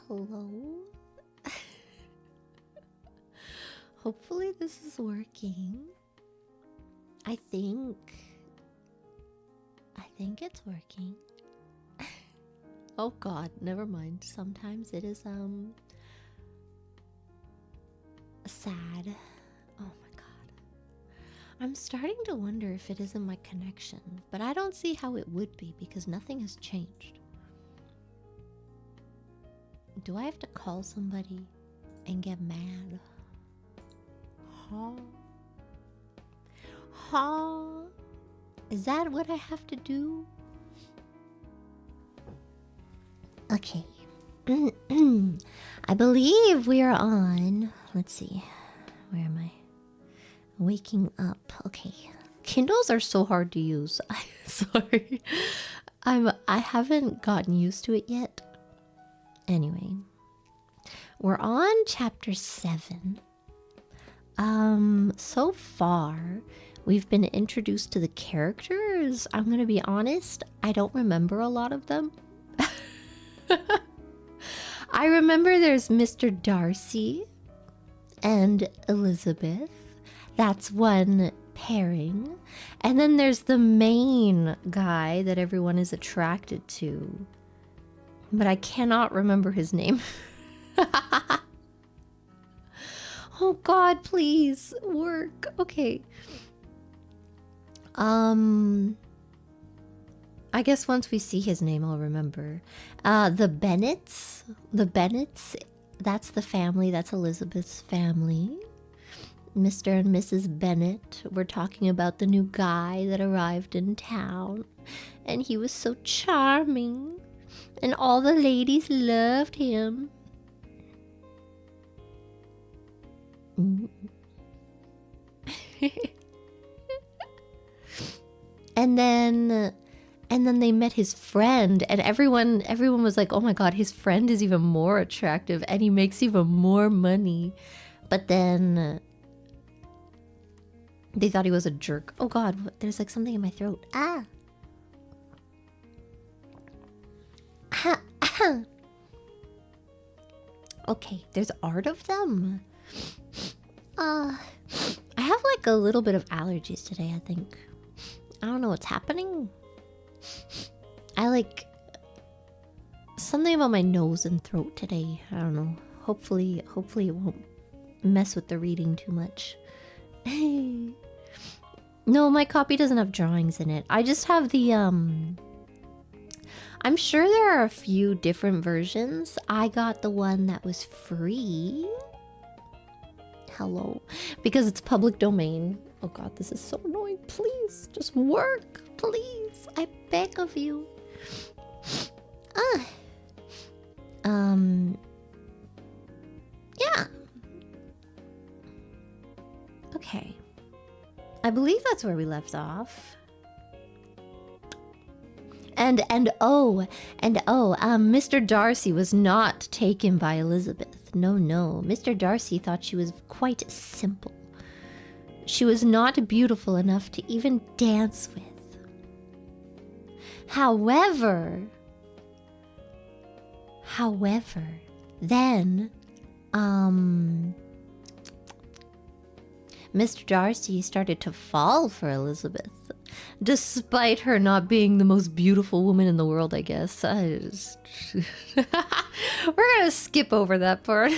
Hello? Hopefully this is working. I think it's working. Oh god, never mind. Sometimes it is sad. Oh my god. I'm starting to wonder if it isn't my connection, but I don't see how it would be because nothing has changed. Do I have to call somebody and get mad? Huh? Is that what I have to do? Okay. I believe we are on. Let's see. Where am I? Waking up. Okay. Kindles are so hard to use. Sorry. I haven't gotten used to it yet. Anyway. We're on chapter 7. So far, we've been introduced to the characters. I'm gonna be honest, I don't remember a lot of them. I remember there's Mr. Darcy and Elizabeth. That's one pairing. And then there's the main guy that everyone is attracted to. But I cannot remember his name. Oh god, please work. Okay. I guess once we see his name I'll remember. The Bennets, that's the family, that's Elizabeth's family. Mr. and Mrs. Bennet. We're talking about the new guy that arrived in town. And he was so charming. And all the ladies loved him. And then they met his friend, and everyone was like, oh my god, his friend is even more attractive and he makes even more money. But then they thought he was a jerk. Oh god, there's like something in my throat. Okay, there's art of them. I have like a little bit of allergies today, I think. I don't know what's happening. I like something about my nose and throat today. I don't know. Hopefully it won't mess with the reading too much. No, my copy doesn't have drawings in it. I just have the I'm sure there are a few different versions. I got the one that was free. Hello. Because it's public domain. Oh god, this is so annoying. Please, just work. Please. I beg of you. Yeah. Okay. I believe that's where we left off. Mr. Darcy was not taken by Elizabeth. No. Mr. Darcy thought she was quite simple. She was not beautiful enough to even dance with. However, then, Mr. Darcy started to fall for Elizabeth. Despite her not being the most beautiful woman in the world, I guess. We're gonna skip over that part.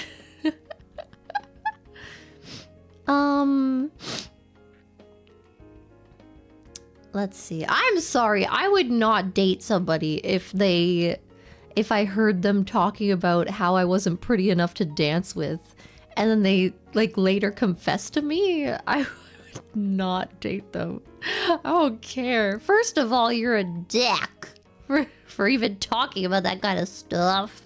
Let's see. I'm sorry. I would not date somebody if I heard them talking about how I wasn't pretty enough to dance with, and then they like later confessed to me. I would not date them. I don't care. First of all, you're a dick for even talking about that kind of stuff.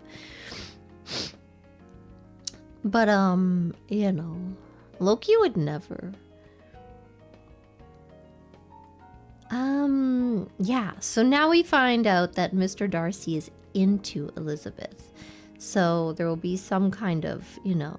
But you know, Loki would never. Yeah, so now we find out that Mr. Darcy is into Elizabeth. So there will be some kind of, you know,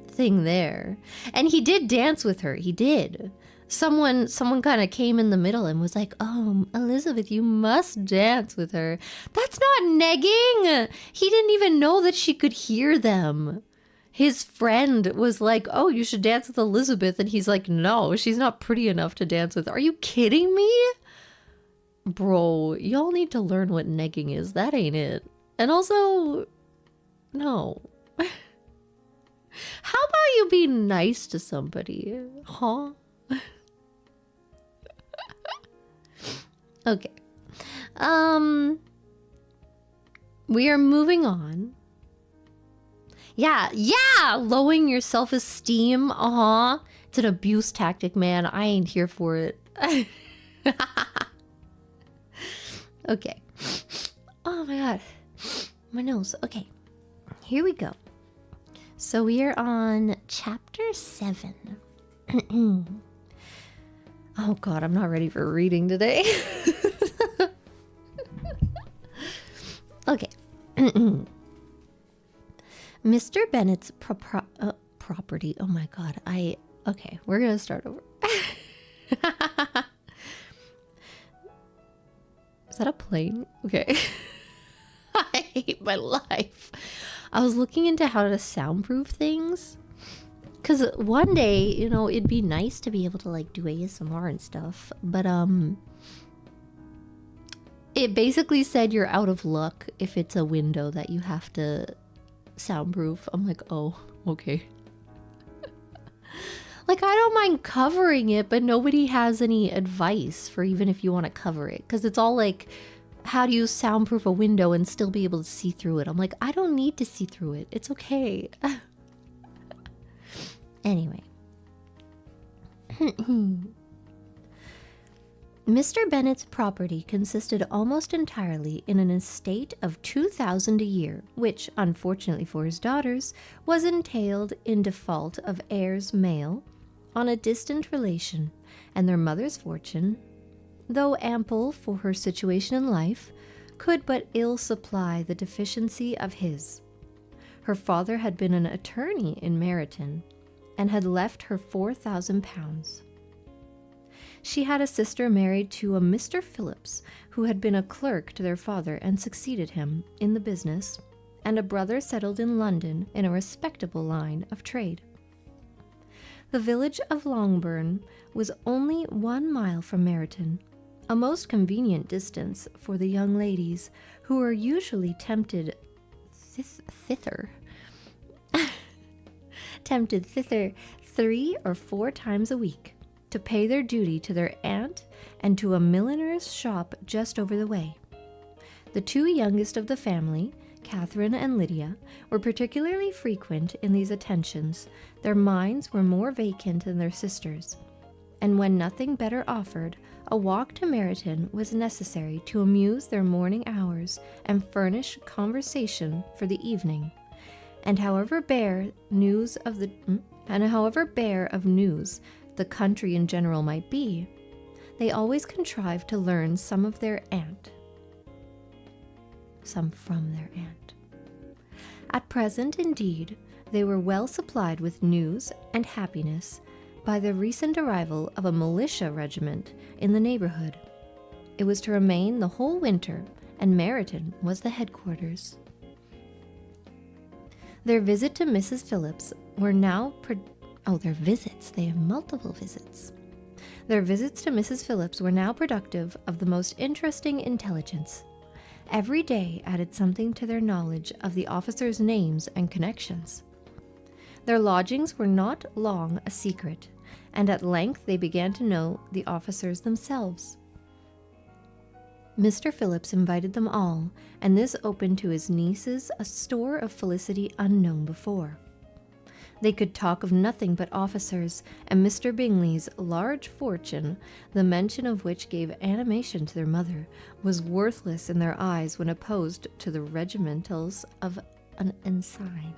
thing there. And he did dance with her. He did. someone kind of came in the middle and was like, "Oh, Elizabeth, you must dance with her." That's not negging. He didn't even know that she could hear them. His friend was like, "Oh, you should dance with Elizabeth," and he's like, "No, she's not pretty enough to dance with." Are you kidding me? Bro, y'all need to learn what negging is. That ain't it. And also, no. How about you be nice to somebody? Huh? Okay. We are moving on. Yeah, lowering your self-esteem. It's an abuse tactic, man. I ain't here for it. Okay. Oh my god. My nose. Okay. Here we go. So we are on chapter 7. Oh god, I'm not ready for reading today. Okay. Mr. Bennet's property. Oh my god. Okay, we're gonna start over. Is that a plane? Okay. I hate my life. I was looking into how to soundproof things. Because one day, you know, it'd be nice to be able to, like, do ASMR and stuff. But, it basically said you're out of luck if it's a window that you have to soundproof. I'm like, oh, okay. Like, I don't mind covering it, but nobody has any advice for even if you want to cover it. Because it's all like, how do you soundproof a window and still be able to see through it? I'm like, I don't need to see through it. It's okay. Anyway. Mr. Bennet's property consisted almost entirely in an estate of $2,000 a year, which, unfortunately for his daughters, was entailed in default of heirs male on a distant relation, and their mother's fortune, though ample for her situation in life, could but ill supply the deficiency of his. Her father had been an attorney in Meryton, and had left her £4,000. She had a sister married to a Mr. Phillips, who had been a clerk to their father and succeeded him in the business, and a brother settled in London in a respectable line of trade. The village of Longbourn was only 1 mile from Meryton, a most convenient distance for the young ladies who were usually tempted thither 3 or 4 times a week to pay their duty to their aunt and to a milliner's shop just over the way. The 2 youngest of the family, Catherine and Lydia, were particularly frequent in these attentions. Their minds were more vacant than their sisters', and when nothing better offered, a walk to Meryton was necessary to amuse their morning hours and furnish conversation for the evening. And however bare of news the country in general might be, they always contrived to learn some from their aunt. At present, indeed, they were well supplied with news and happiness by the recent arrival of a militia regiment in the neighborhood. It was to remain the whole winter, and Meryton was the headquarters. Their visit to Mrs. Phillips were now their visits. They have multiple visits. Their visits to Mrs. Phillips were now productive of the most interesting intelligence. Every day added something to their knowledge of the officers' names and connections. Their lodgings were not long a secret, and at length they began to know the officers themselves. Mr. Phillips invited them all, and this opened to his nieces a store of felicity unknown before. They could talk of nothing but officers, and Mr. Bingley's large fortune, the mention of which gave animation to their mother, was worthless in their eyes when opposed to the regimentals of an ensign.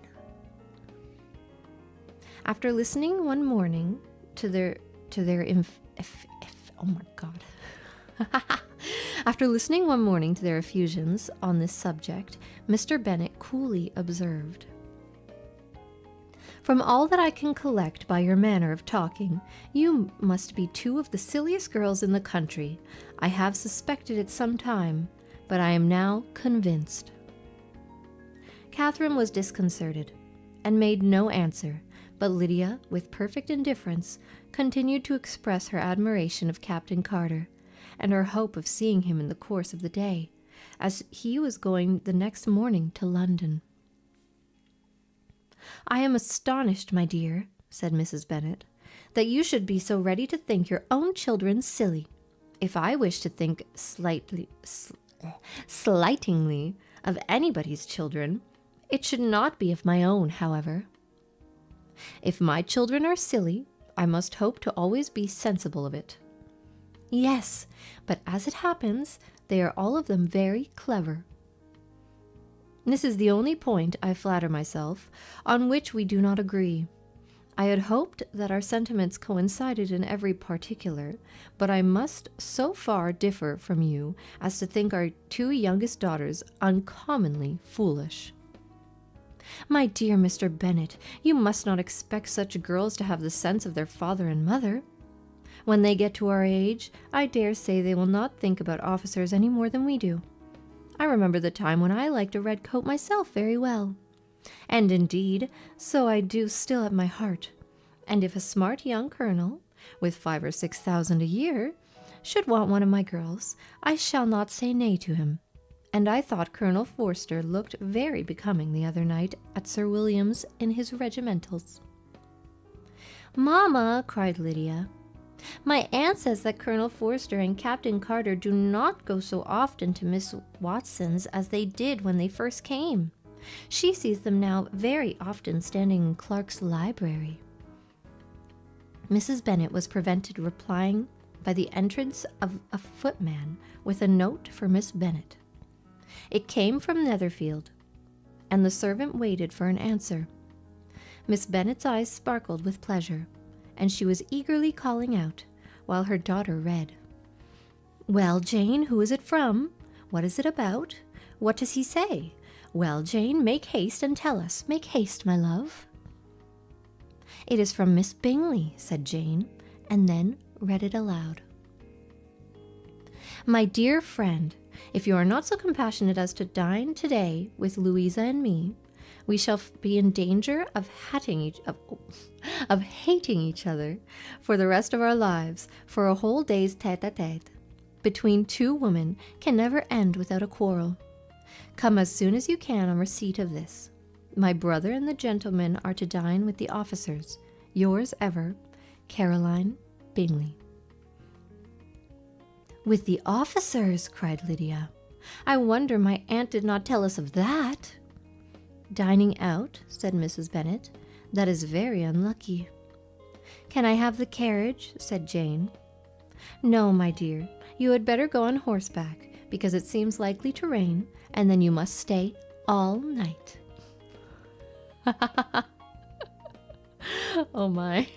After listening one morning to their After listening one morning to their effusions on this subject, Mr. Bennet coolly observed, From all that I can collect by your manner of talking, you must be two of the silliest girls in the country. I have suspected it some time, but I am now convinced." Catherine was disconcerted and made no answer, but Lydia, with perfect indifference, continued to express her admiration of Captain Carter and her hope of seeing him in the course of the day, as he was going the next morning to London. "I am astonished, my dear," said Mrs. Bennet, "that you should be so ready to think your own children silly. If I wish to think slightingly of anybody's children, it should not be of my own, however. If my children are silly, I must hope to always be sensible of it. Yes, but as it happens, they are all of them very clever. This is the only point, I flatter myself, on which we do not agree. I had hoped that our sentiments coincided in every particular, but I must so far differ from you as to think our two youngest daughters uncommonly foolish." "My dear Mr. Bennet, you must not expect such girls to have the sense of their father and mother. When they get to our age, I dare say they will not think about officers any more than we do. I remember the time when I liked a red coat myself very well. And indeed, so I do still at my heart. And if a smart young colonel, with 5,000 or 6,000 a year, should want one of my girls, I shall not say nay to him. And I thought Colonel Forster looked very becoming the other night at Sir William's in his regimentals." "Mamma," cried Lydia, "my aunt says that Colonel Forster and Captain Carter do not go so often to Miss Watson's as they did when they first came. She sees them now very often standing in Clark's library." Mrs. Bennet was prevented replying by the entrance of a footman with a note for Miss Bennet. It came from Netherfield, and the servant waited for an answer. Miss Bennet's eyes sparkled with pleasure, and she was eagerly calling out, while her daughter read, "Well, Jane, who is it from? What is it about? What does he say? Well, Jane, make haste and tell us. Make haste, my love." "It is from Miss Bingley," said Jane, and then read it aloud. "My dear friend, if you are not so compassionate as to dine today with Louisa and me, we shall be in danger of hating each other for the rest of our lives, for a whole day's tete-a-tete between two women can never end without a quarrel. Come as soon as you can on receipt of this. My brother and the gentlemen are to dine with the officers. Yours ever, Caroline Bingley." "With the officers!" cried Lydia. "I wonder my aunt did not tell us of that." "Dining out," said Mrs. Bennet. "That is very unlucky." "Can I have the carriage?" said Jane. "No, my dear, you had better go on horseback, because it seems likely to rain, and then you must stay all night." Oh my.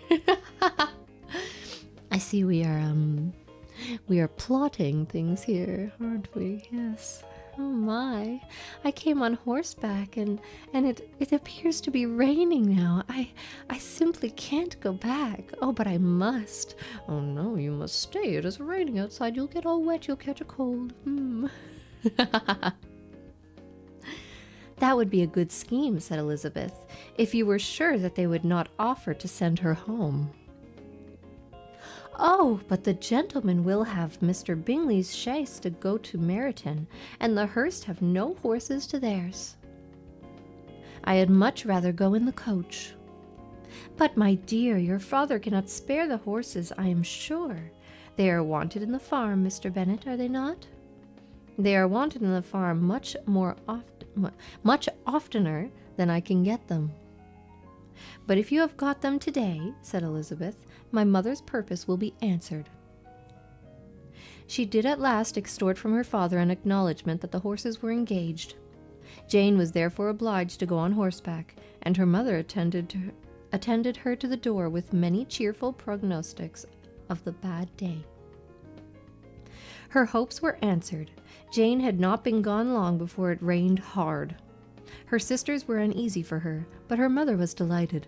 I see we are plotting things here, aren't we? Yes. Oh my. I came on horseback and it appears to be raining now. I simply can't go back. Oh, but I must. Oh no, you must stay. It is raining outside. You'll get all wet. You'll catch a cold. That would be a good scheme, said Elizabeth, if you were sure that they would not offer to send her home. Oh, but the gentlemen will have Mr. Bingley's chaise to go to Meryton, and the Hurst have no horses to theirs. I had much rather go in the coach. But, my dear, your father cannot spare the horses, I am sure. They are wanted in the farm, Mr. Bennet, are they not? They are wanted in the farm much oftener than I can get them. But if you have got them today, said Elizabeth, my mother's purpose will be answered. She did at last extort from her father an acknowledgment that the horses were engaged. Jane was therefore obliged to go on horseback, and her mother attended her to the door with many cheerful prognostics of the bad day. Her hopes were answered. Jane had not been gone long before it rained hard. Her sisters were uneasy for her, but her mother was delighted.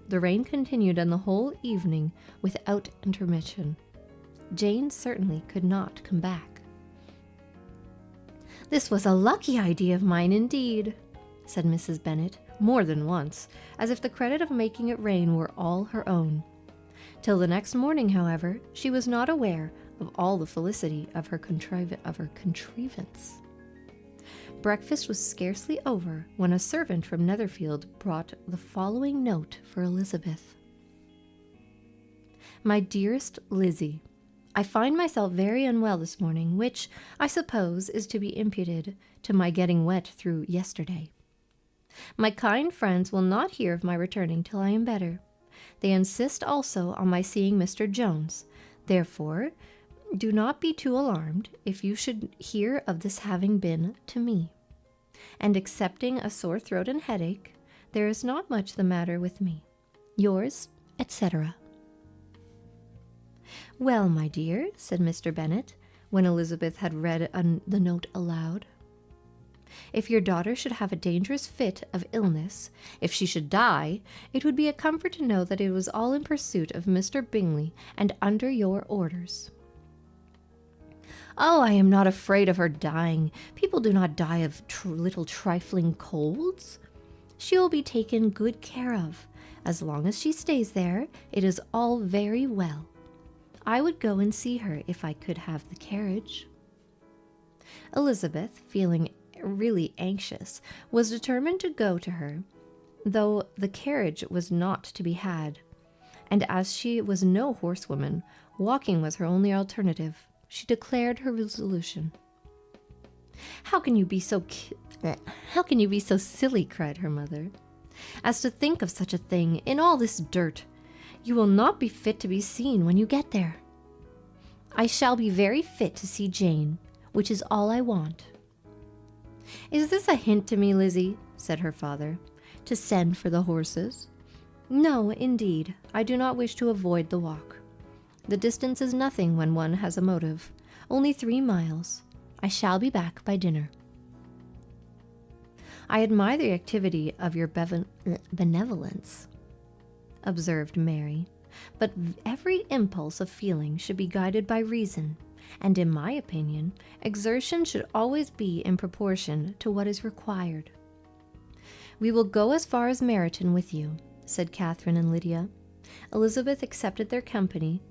The rain continued on the whole evening without intermission. Jane certainly could not come back. "This was a lucky idea of mine indeed," said Mrs. Bennet, more than once, as if the credit of making it rain were all her own. Till the next morning, however, she was not aware of all the felicity of her contrivance. Breakfast was scarcely over when a servant from Netherfield brought the following note for Elizabeth. "My dearest Lizzie, I find myself very unwell this morning, which, I suppose, is to be imputed to my getting wet through yesterday. My kind friends will not hear of my returning till I am better. They insist also on my seeing Mr. Jones. Therefore, do not be too alarmed if you should hear of this having been to me. And excepting a sore throat and headache, there is not much the matter with me. Yours, etc." "Well, my dear," said Mr. Bennet, when Elizabeth had read the note aloud, "if your daughter should have a dangerous fit of illness, if she should die, it would be a comfort to know that it was all in pursuit of Mr. Bingley and under your orders." "Oh, I am not afraid of her dying. People do not die of little trifling colds. She will be taken good care of. As long as she stays there, it is all very well. I would go and see her if I could have the carriage." Elizabeth, feeling really anxious, was determined to go to her, though the carriage was not to be had, and as she was no horsewoman, walking was her only alternative. She declared her resolution. How can you be so silly," cried her mother, "as to think of such a thing in all this dirt? You will not be fit to be seen when you get there." "I shall be very fit to see Jane, which is all I want." "Is this a hint to me, Lizzie," said her father, "to send for the horses?" "No, indeed, I do not wish to avoid the walk. The distance is nothing when one has a motive. Only 3 miles. I shall be back by dinner." "I admire the activity of your benevolence," observed Mary, "but every impulse of feeling should be guided by reason, and in my opinion, exertion should always be in proportion to what is required." "We will go as far as Meryton with you," said Catherine and Lydia. Elizabeth accepted their company,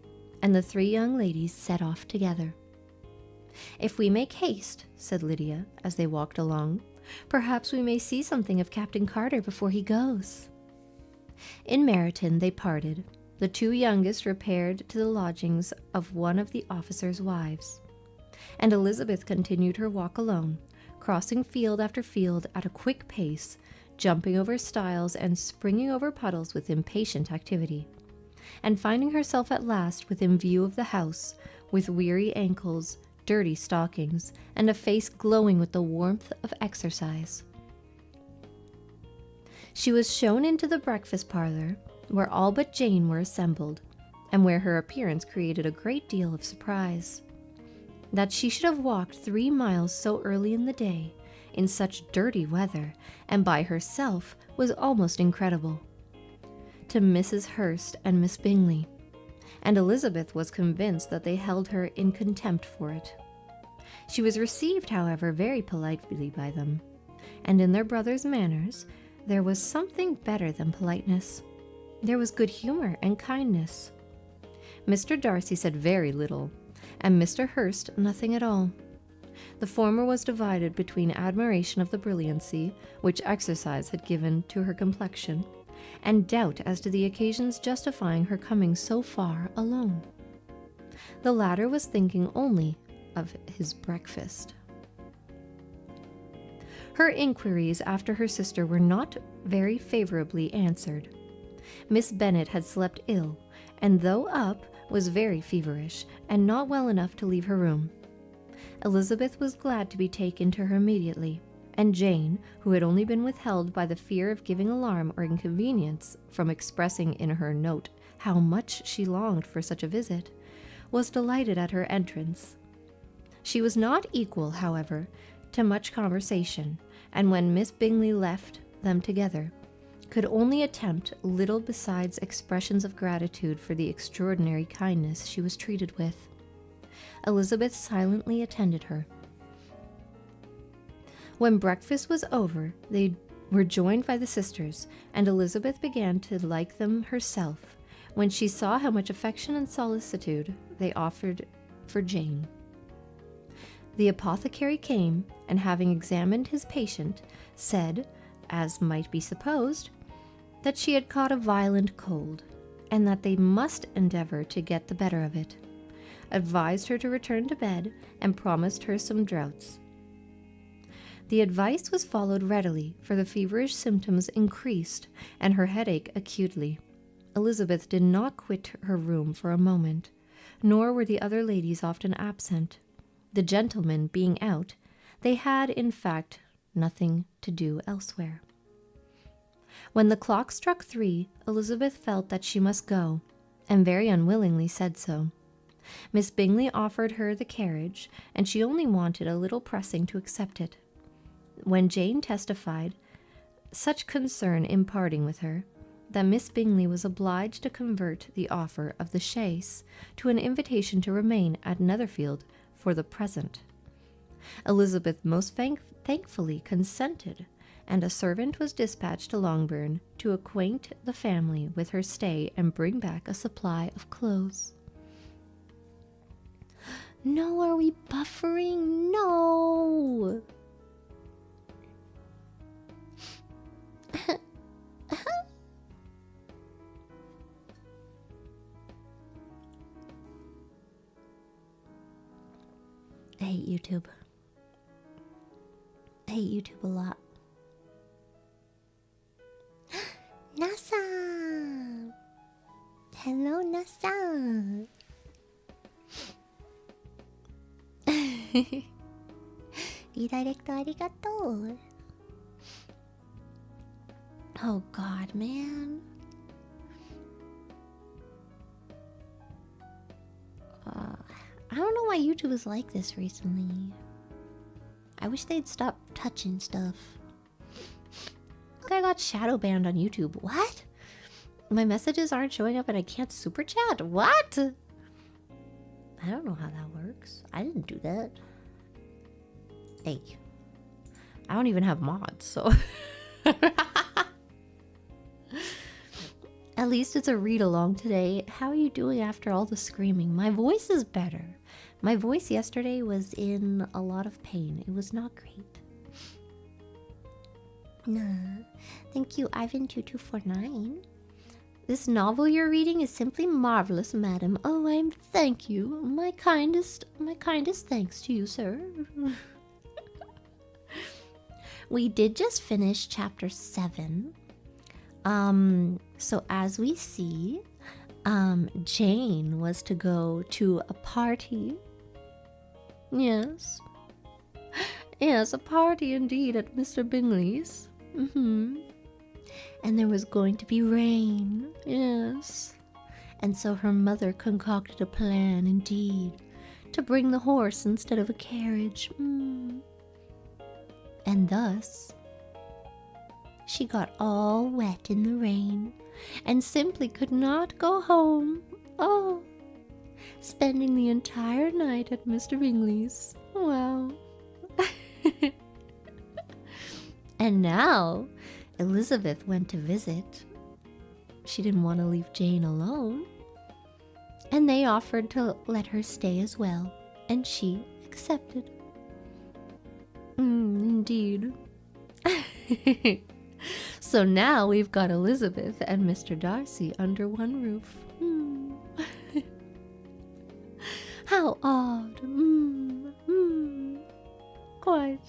and the 3 young ladies set off together. "If we make haste," said Lydia, as they walked along, "perhaps we may see something of Captain Carter before he goes." In Meryton they parted. The 2 youngest repaired to the lodgings of one of the officers' wives, and Elizabeth continued her walk alone, crossing field after field at a quick pace, jumping over stiles and springing over puddles with impatient activity, and finding herself at last within view of the house, with weary ankles, dirty stockings, and a face glowing with the warmth of exercise. She was shown into the breakfast parlor, where all but Jane were assembled, and where her appearance created a great deal of surprise. That she should have walked 3 miles so early in the day, in such dirty weather, and by herself, was almost incredible to Mrs. Hurst and Miss Bingley, and Elizabeth was convinced that they held her in contempt for it. She was received, however, very politely by them, and in their brother's manners there was something better than politeness. There was good humor and kindness. Mr. Darcy said very little, and Mr. Hurst nothing at all. The former was divided between admiration of the brilliancy which exercise had given to her complexion, and doubt as to the occasions justifying her coming so far alone. The latter was thinking only of his breakfast. Her inquiries after her sister were not very favorably answered. Miss Bennet had slept ill, and though up, was very feverish, and not well enough to leave her room. Elizabeth was glad to be taken to her immediately, and Jane, who had only been withheld by the fear of giving alarm or inconvenience from expressing in her note how much she longed for such a visit, was delighted at her entrance. She was not equal, however, to much conversation, and when Miss Bingley left them together, could only attempt little besides expressions of gratitude for the extraordinary kindness she was treated with. Elizabeth silently attended her. When breakfast was over, they were joined by the sisters, and Elizabeth began to like them herself when she saw how much affection and solicitude they offered for Jane. The apothecary came, and having examined his patient, said, as might be supposed, that she had caught a violent cold, and that they must endeavor to get the better of it, advised her to return to bed, and promised her some draughts. The advice was followed readily, for the feverish symptoms increased, and her headache acutely. Elizabeth did not quit her room for a moment, nor were the other ladies often absent. The gentlemen being out, they had, in fact, nothing to do elsewhere. When the clock struck 3, Elizabeth felt that she must go, and very unwillingly said so. Miss Bingley offered her the carriage, and she only wanted a little pressing to accept it. When Jane testified such concern in parting with her, that Miss Bingley was obliged to convert the offer of the chaise to an invitation to remain at Netherfield for the present. Elizabeth most thankfully consented, and a servant was dispatched to Longbourn to acquaint the family with her stay and bring back a supply of clothes. No, are we buffering? No! I hate YouTube. I hate YouTube a lot. Nasa! Hello, Nasa! Redirect arigato. Oh God, man. I don't know why YouTube is like this recently. I wish they'd stop touching stuff. Look, I got shadow banned on YouTube. What? My messages aren't showing up and I can't super chat? What? I don't know how that works. I didn't do that. Hey. I don't even have mods, so... At least it's a read-along today. How are you doing after all the screaming? My voice is better. My voice yesterday was in a lot of pain. It was not great. Nah. Thank you, Ivan2249. This novel you're reading is simply marvelous, madam. Oh, thank you. My kindest thanks to you, sir. We did just finish chapter 7. So as we see, Jane was to go to a party. Yes. Yes, a party indeed at Mr. Bingley's. And there was going to be rain. Yes. And so her mother concocted a plan indeed to bring the horse instead of a carriage. And thus, she got all wet in the rain and simply could not go home. Oh, spending the entire night at Mr. Bingley's. Wow. And now, Elizabeth went to visit. She didn't want to leave Jane alone. And they offered to let her stay as well, and she accepted. Indeed. So now we've got Elizabeth and Mr. Darcy under one roof. How odd. Quite.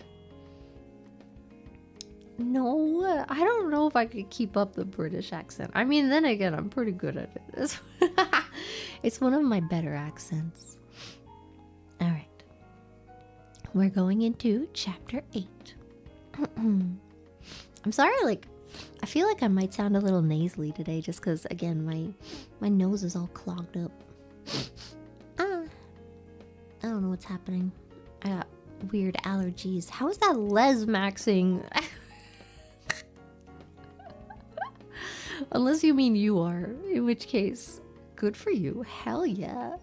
No, I don't know if I could keep up the British accent. I mean, then again, I'm pretty good at it. It's one of my better accents. All right. We're going into chapter 8. I'm sorry, I feel like I might sound a little nasally today just because, again, my nose is all clogged up. I don't know what's happening. I got weird allergies. How is that les maxing? Unless you mean you are, in which case, good for you. Hell yeah.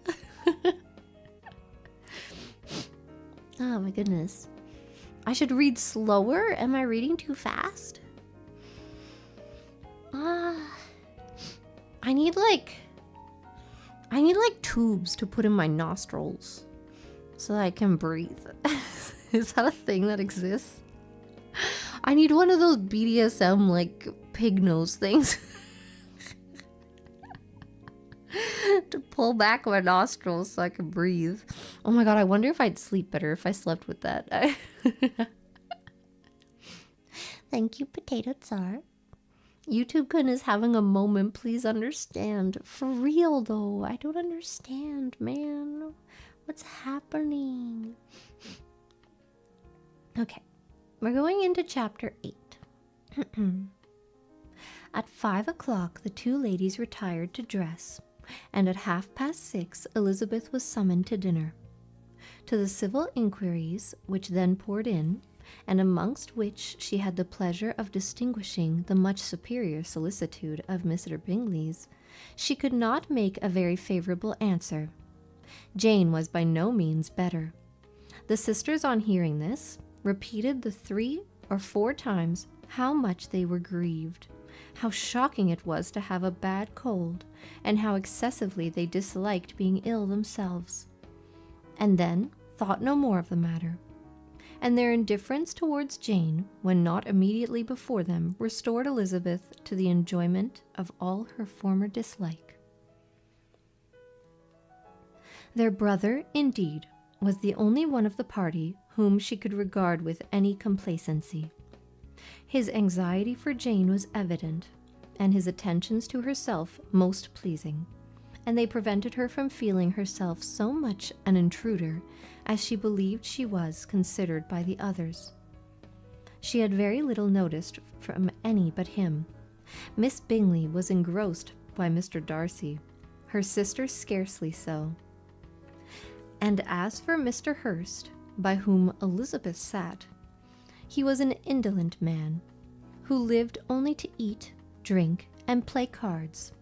Oh my goodness. I should read slower? Am I reading too fast? I need like tubes to put in my nostrils so that I can breathe. Is that a thing that exists? I need one of those BDSM like pig nose things to pull back my nostrils so I can breathe. Oh my god, I wonder if I'd sleep better if I slept with that. Thank you, Potato Tsar. YouTube Kun is having a moment, please understand. For real though, I don't understand, man. What's happening? Okay, we're going into chapter 8. At 5 o'clock, the two ladies retired to dress, and at 6:30, Elizabeth was summoned to dinner. To the civil inquiries, which then poured in, and amongst which she had the pleasure of distinguishing the much superior solicitude of Mr. Bingley's, she could not make a very favourable answer. Jane was by no means better. The sisters, on hearing this, repeated the 3 or 4 times how much they were grieved, how shocking it was to have a bad cold, and how excessively they disliked being ill themselves, and then thought no more of the matter. And their indifference towards Jane, when not immediately before them, restored Elizabeth to the enjoyment of all her former dislike. Their brother, indeed, was the only one of the party whom she could regard with any complacency. His anxiety for Jane was evident, and his attentions to herself most pleasing, and they prevented her from feeling herself so much an intruder as she believed she was considered by the others. She had very little noticed from any but him. Miss Bingley was engrossed by Mr. Darcy, her sister scarcely so. And as for Mr. Hurst, by whom Elizabeth sat, he was an indolent man, who lived only to eat, drink, and play cards,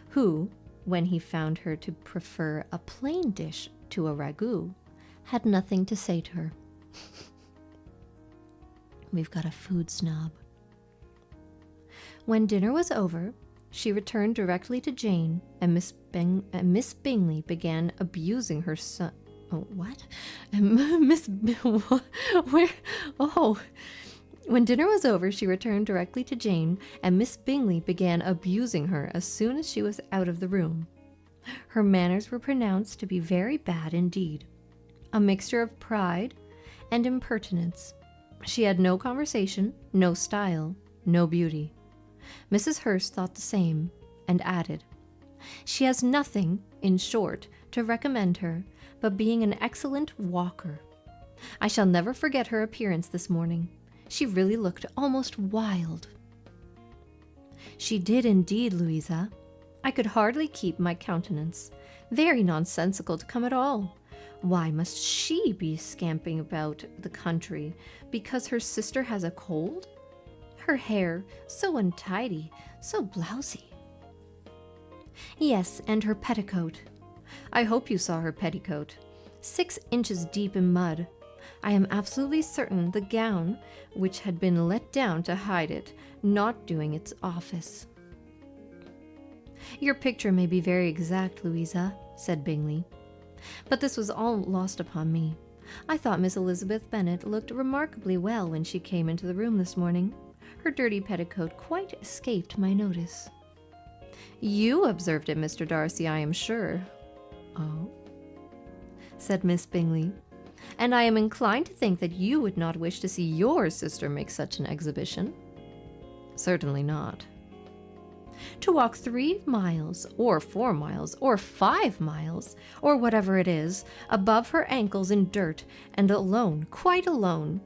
who, when he found her to prefer a plain dish to a ragout, had nothing to say to her. We've got a food snob. When dinner was over, she returned directly to Jane, and Miss Bingley began abusing her son. Oh, what? Where? Oh. When dinner was over, she returned directly to Jane, and Miss Bingley began abusing her as soon as she was out of the room. Her manners were pronounced to be very bad indeed, a mixture of pride and impertinence. She had no conversation, no style, no beauty. Mrs. Hurst thought the same, and added, "She has nothing, in short, to recommend her, but being an excellent walker. I shall never forget her appearance this morning. She really looked almost wild." "She did indeed, Louisa. I could hardly keep my countenance. Very nonsensical to come at all. Why must she be scamping about the country because her sister has a cold? Her hair, so untidy, so blousy. Yes, and her petticoat. I hope you saw her petticoat. 6 inches deep in mud. I am absolutely certain the gown, which had been let down to hide it, not doing its office." "Your picture may be very exact, Louisa," said Bingley, "but this was all lost upon me. I thought Miss Elizabeth Bennet looked remarkably well when she came into the room this morning. Her dirty petticoat quite escaped my notice." "You observed it, Mr. Darcy, I am sure." "Oh," said Miss Bingley, "and I am inclined to think that you would not wish to see your sister make such an exhibition." "Certainly not." "To walk 3 miles, or 4 miles, or 5 miles, or whatever it is, above her ankles in dirt, and alone, quite alone.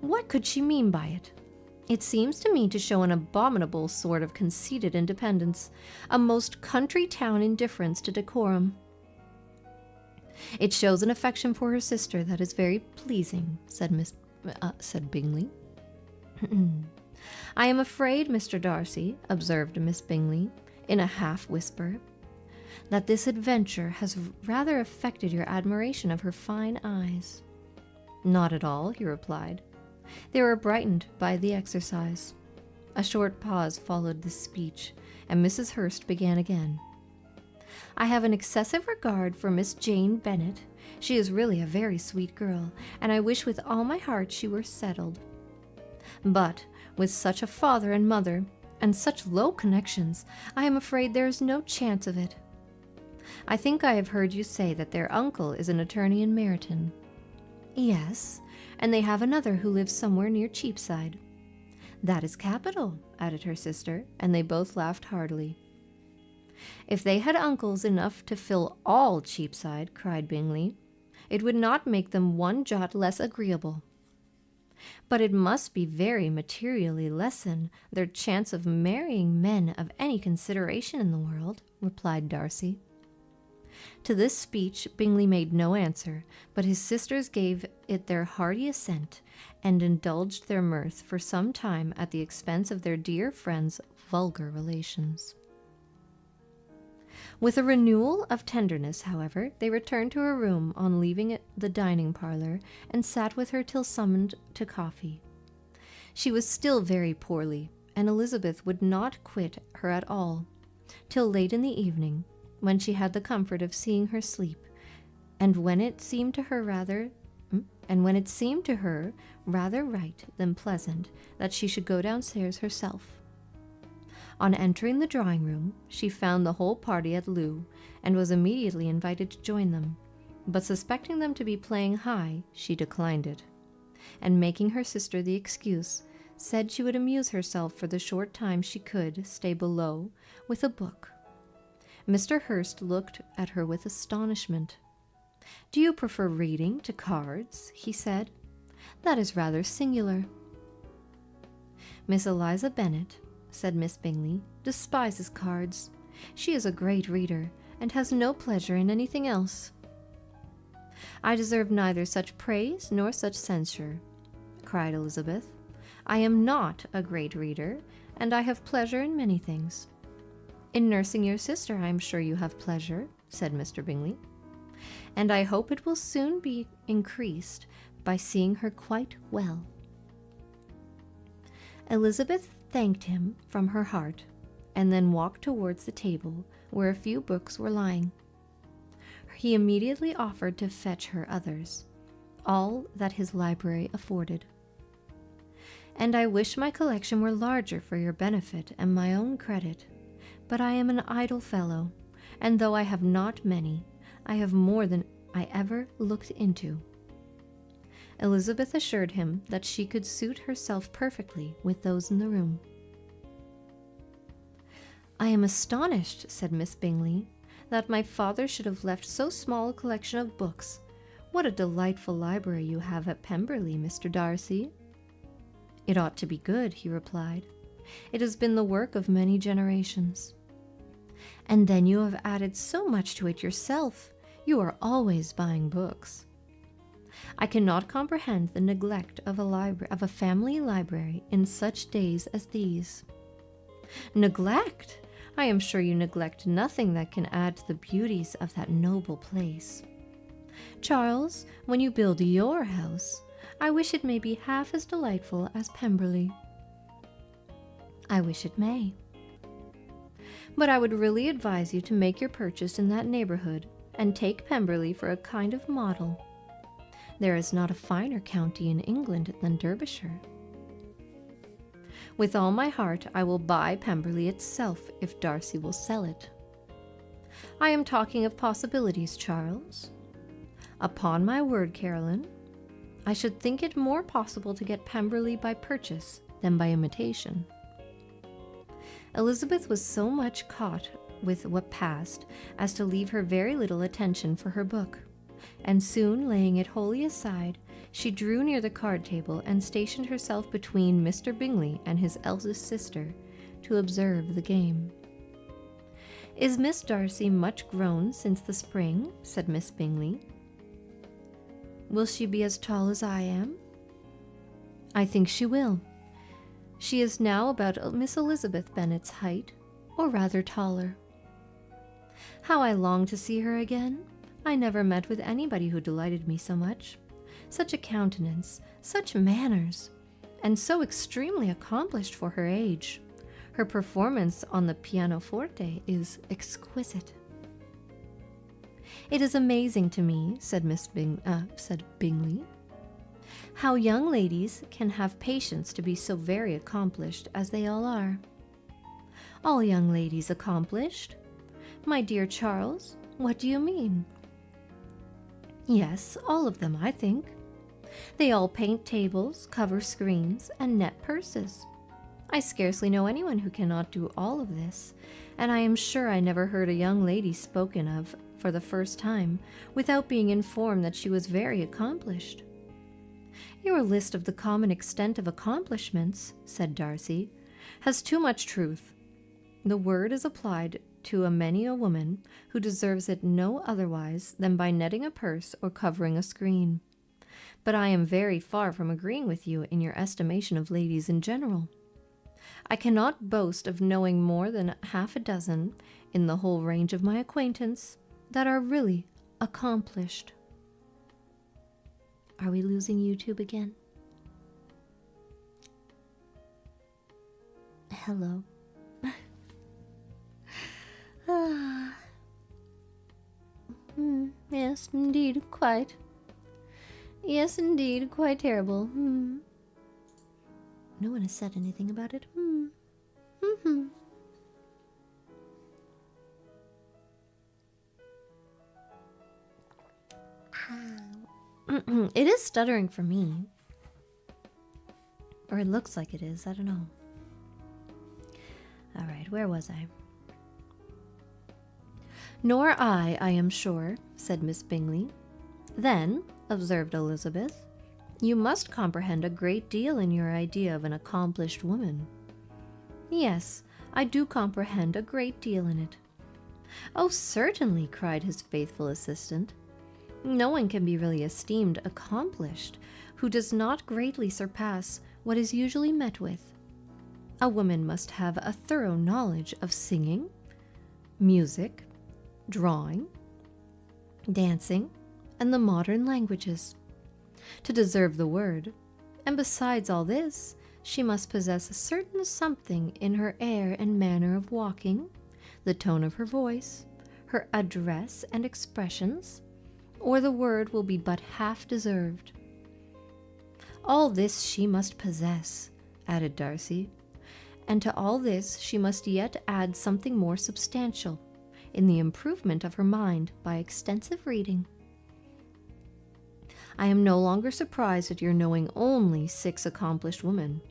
What could she mean by it? It seems to me to show an abominable sort of conceited independence, a most country town indifference to decorum." "It shows an affection for her sister that is very pleasing," said Bingley. I am afraid, Mr. Darcy, observed Miss Bingley, in a half-whisper, that this adventure has rather affected your admiration of her fine eyes. Not at all, he replied. They were brightened by the exercise. A short pause followed this speech, and Mrs. Hurst began again. I have an excessive regard for Miss Jane Bennet. She is really a very sweet girl, and I wish with all my heart she were settled. But with such a father and mother, and such low connections, I am afraid there is no chance of it. I think I have heard you say that their uncle is an attorney in Meryton. Yes, and they have another who lives somewhere near Cheapside. That is capital, added her sister, and they both laughed heartily. If they had uncles enough to fill all Cheapside, cried Bingley, it would not make them one jot less agreeable. But it must be very materially lessen their chance of marrying men of any consideration in the world, replied Darcy. To this speech Bingley made no answer, but his sisters gave it their hearty assent, and indulged their mirth for some time at the expense of their dear friend's vulgar relations. With a renewal of tenderness, however, they returned to her room on leaving the dining parlour, and sat with her till summoned to coffee. She was still very poorly, and Elizabeth would not quit her at all, till late in the evening, when she had the comfort of seeing her sleep, and when it seemed to her rather right than pleasant that she should go downstairs herself. On entering the drawing-room, she found the whole party at loo, and was immediately invited to join them, but suspecting them to be playing high, she declined it, and making her sister the excuse, said she would amuse herself for the short time she could stay below with a book. Mr. Hurst looked at her with astonishment. "Do you prefer reading to cards?" he said. "That is rather singular." "Miss Eliza Bennet," said Miss Bingley, "despises cards. She is a great reader, and has no pleasure in anything else." "I deserve neither such praise nor such censure," cried Elizabeth. "I am not a great reader, and I have pleasure in many things." "In nursing your sister, I am sure you have pleasure," said Mr. Bingley, "and I hope it will soon be increased by seeing her quite well." Elizabeth thanked him from her heart, and then walked towards the table where a few books were lying. He immediately offered to fetch her others, all that his library afforded. "And I wish my collection were larger for your benefit and my own credit, but I am an idle fellow, and though I have not many, I have more than I ever looked into." Elizabeth assured him that she could suit herself perfectly with those in the room. "I am astonished," said Miss Bingley, "that my father should have left so small a collection of books. What a delightful library you have at Pemberley, Mr. Darcy." "It ought to be good," he replied. "It has been the work of many generations." "And then you have added so much to it yourself. You are always buying books." "I cannot comprehend the neglect of a family library in such days as these." "Neglect? I am sure you neglect nothing that can add to the beauties of that noble place. Charles, when you build your house, I wish it may be half as delightful as Pemberley." "I wish it may. But I would really advise you to make your purchase in that neighborhood, and take Pemberley for a kind of model. There is not a finer county in England than Derbyshire." "With all my heart I will buy Pemberley itself if Darcy will sell it." "I am talking of possibilities, Charles." "Upon my word, Caroline, I should think it more possible to get Pemberley by purchase than by imitation." Elizabeth was so much caught with what passed as to leave her very little attention for her book, and soon laying it wholly aside, she drew near the card table and stationed herself between Mr. Bingley and his eldest sister to observe the game. "Is Miss Darcy much grown since the spring?" said Miss Bingley. "Will she be as tall as I am?" "I think she will. She is now about Miss Elizabeth Bennet's height, or rather taller. How I long to see her again! I never met with anybody who delighted me so much. Such a countenance, such manners, and so extremely accomplished for her age. Her performance on the pianoforte is exquisite. It is amazing to me, said Bingley, how young ladies can have patience to be so very accomplished as they all are. All young ladies accomplished? My dear Charles, what do you mean? Yes, all of them, I think. They all paint tables, cover screens, and net purses. I scarcely know anyone who cannot do all of this, and I am sure I never heard a young lady spoken of for the first time without being informed that she was very accomplished. Your list of the common extent of accomplishments, said Darcy, has too much truth. The word is applied to many a woman who deserves it no otherwise than by netting a purse or covering a screen. But I am very far from agreeing with you in your estimation of ladies in general. I cannot boast of knowing more than half a dozen, in the whole range of my acquaintance, that are really accomplished. Are we losing YouTube again? Hello. Yes, indeed, quite. Yes, indeed, quite terrible. No one has said anything about it. It is stuttering for me. Or it looks like it is, I don't know. Alright, where was I? Nor I am sure, said Miss Bingley. Then, observed Elizabeth, you must comprehend a great deal in your idea of an accomplished woman. Yes, I do comprehend a great deal in it. Oh, certainly, cried his faithful assistant. No one can be really esteemed accomplished who does not greatly surpass what is usually met with. A woman must have a thorough knowledge of singing, music, drawing, dancing, and the modern languages, to deserve the word, and besides all this, she must possess a certain something in her air and manner of walking, the tone of her voice, her address and expressions, or the word will be but half deserved. All this she must possess, added Darcy, and to all this she must yet add something more substantial, in the improvement of her mind by extensive reading. I am no longer surprised at your knowing only 6 accomplished women.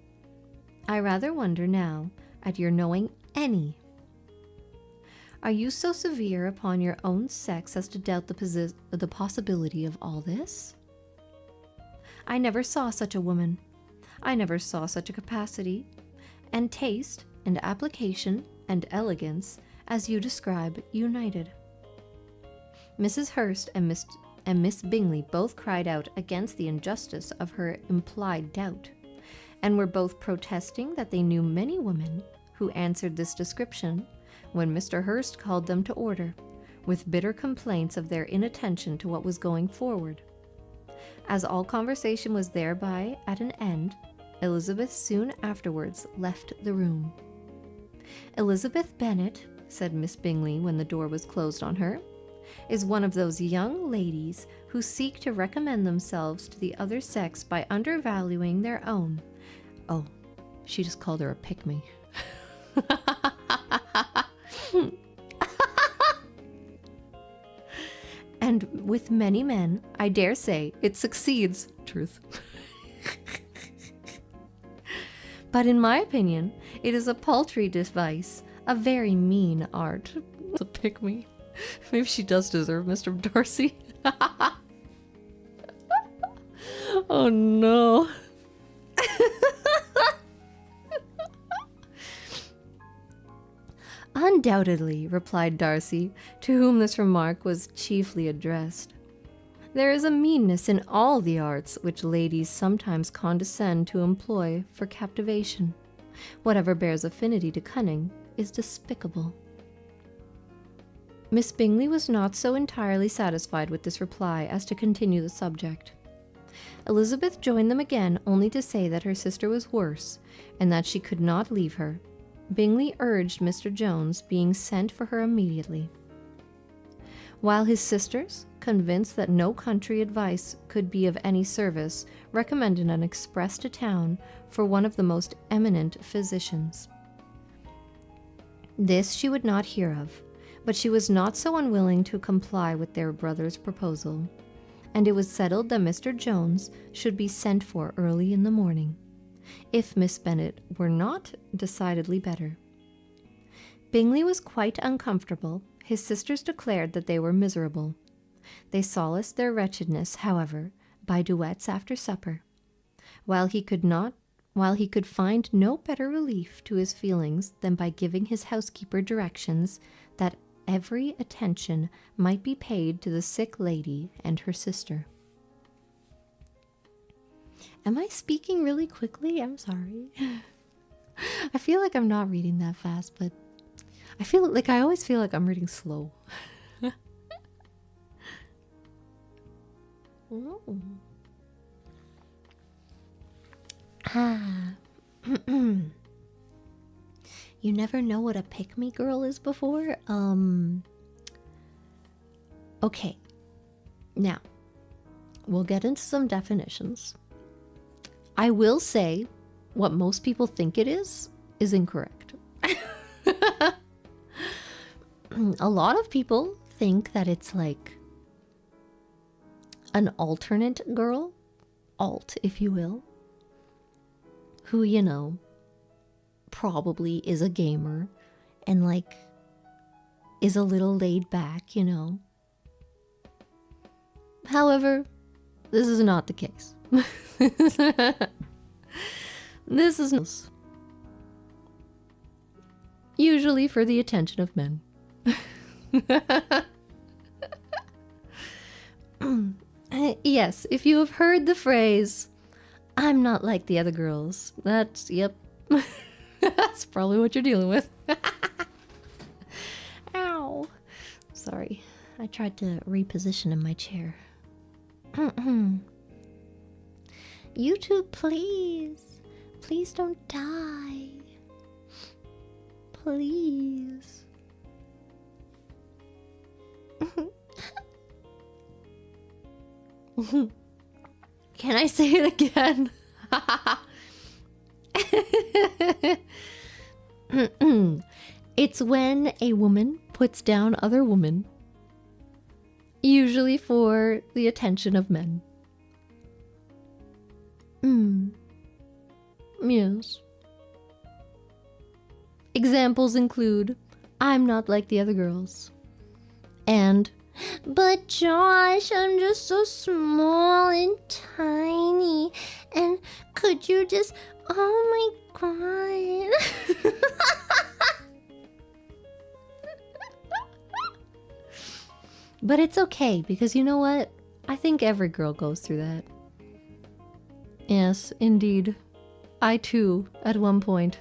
I rather wonder now at your knowing any. Are you so severe upon your own sex as to doubt the possibility of all this? I never saw such a woman. I never saw such a capacity, and taste, and application, and elegance, as you describe, united. Mrs. Hurst and Miss Bingley both cried out against the injustice of her implied doubt, and were both protesting that they knew many women who answered this description, when Mr. Hurst called them to order, with bitter complaints of their inattention to what was going forward. As all conversation was thereby at an end, Elizabeth soon afterwards left the room. Elizabeth Bennet, said Miss Bingley when the door was closed on her, is one of those young ladies who seek to recommend themselves to the other sex by undervaluing their own. Oh, she just called her a pick-me. And with many men, I dare say, it succeeds. Truth. But in my opinion, it is a paltry device, a very mean art. To pick me. Maybe she does deserve Mr. Darcy. Oh no. Undoubtedly, replied Darcy, to whom this remark was chiefly addressed. There is a meanness in all the arts which ladies sometimes condescend to employ for captivation. Whatever bears affinity to cunning is despicable. Miss Bingley was not so entirely satisfied with this reply as to continue the subject. Elizabeth joined them again, only to say that her sister was worse, and that she could not leave her. Bingley urged Mr. Jones being sent for her immediately, while his sisters, convinced that no country advice could be of any service, recommended an express to town for one of the most eminent physicians. This she would not hear of, but she was not so unwilling to comply with their brother's proposal, and it was settled that Mr. Jones should be sent for early in the morning, if Miss Bennet were not decidedly better. Bingley was quite uncomfortable. His sisters declared that they were miserable. They solaced their wretchedness, however, by duets after supper, while he could find no better relief to his feelings than by giving his housekeeper directions that every attention might be paid to the sick lady and her sister. Am I speaking really quickly? I'm sorry. I feel like I'm not reading that fast, but I always feel like I'm reading slow. Oh. You never know what a pick-me girl is before? Okay. Now, we'll get into some definitions. I will say what most people think it is incorrect. A lot of people think that it's like an alternate girl, alt, if you will, who, you know, probably is a gamer and like is a little laid back, you know. However, this is not the case. This is usually for the attention of men. Yes, if you have heard the phrase, "I'm not like the other girls," that's, yep, that's probably what you're dealing with. Ow. Sorry, I tried to reposition in my chair. YouTube, please. Please don't die. Please. Can I say it again? It's when a woman puts down other women, usually for the attention of men. Yes. Examples include, "I'm not like the other girls," and, "But Josh, I'm just so small and tiny, and could you just, oh my god." But it's okay, because you know what? I think every girl goes through that. Yes, indeed. I too, at one point,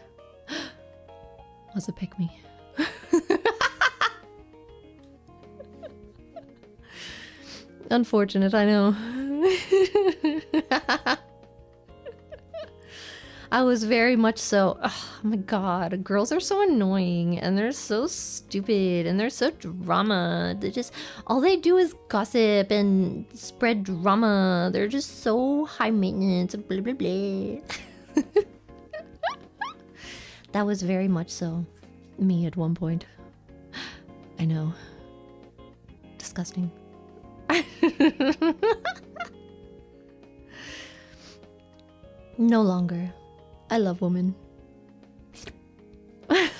was a pick-me. Unfortunate, I know. I was very much so, oh my god, girls are so annoying, and they're so stupid, and they're so drama. They just, all they do is gossip and spread drama. They're just so high maintenance, blah blah blah. That was very much so me at one point. I know. Disgusting. No longer. I love women. Yeah,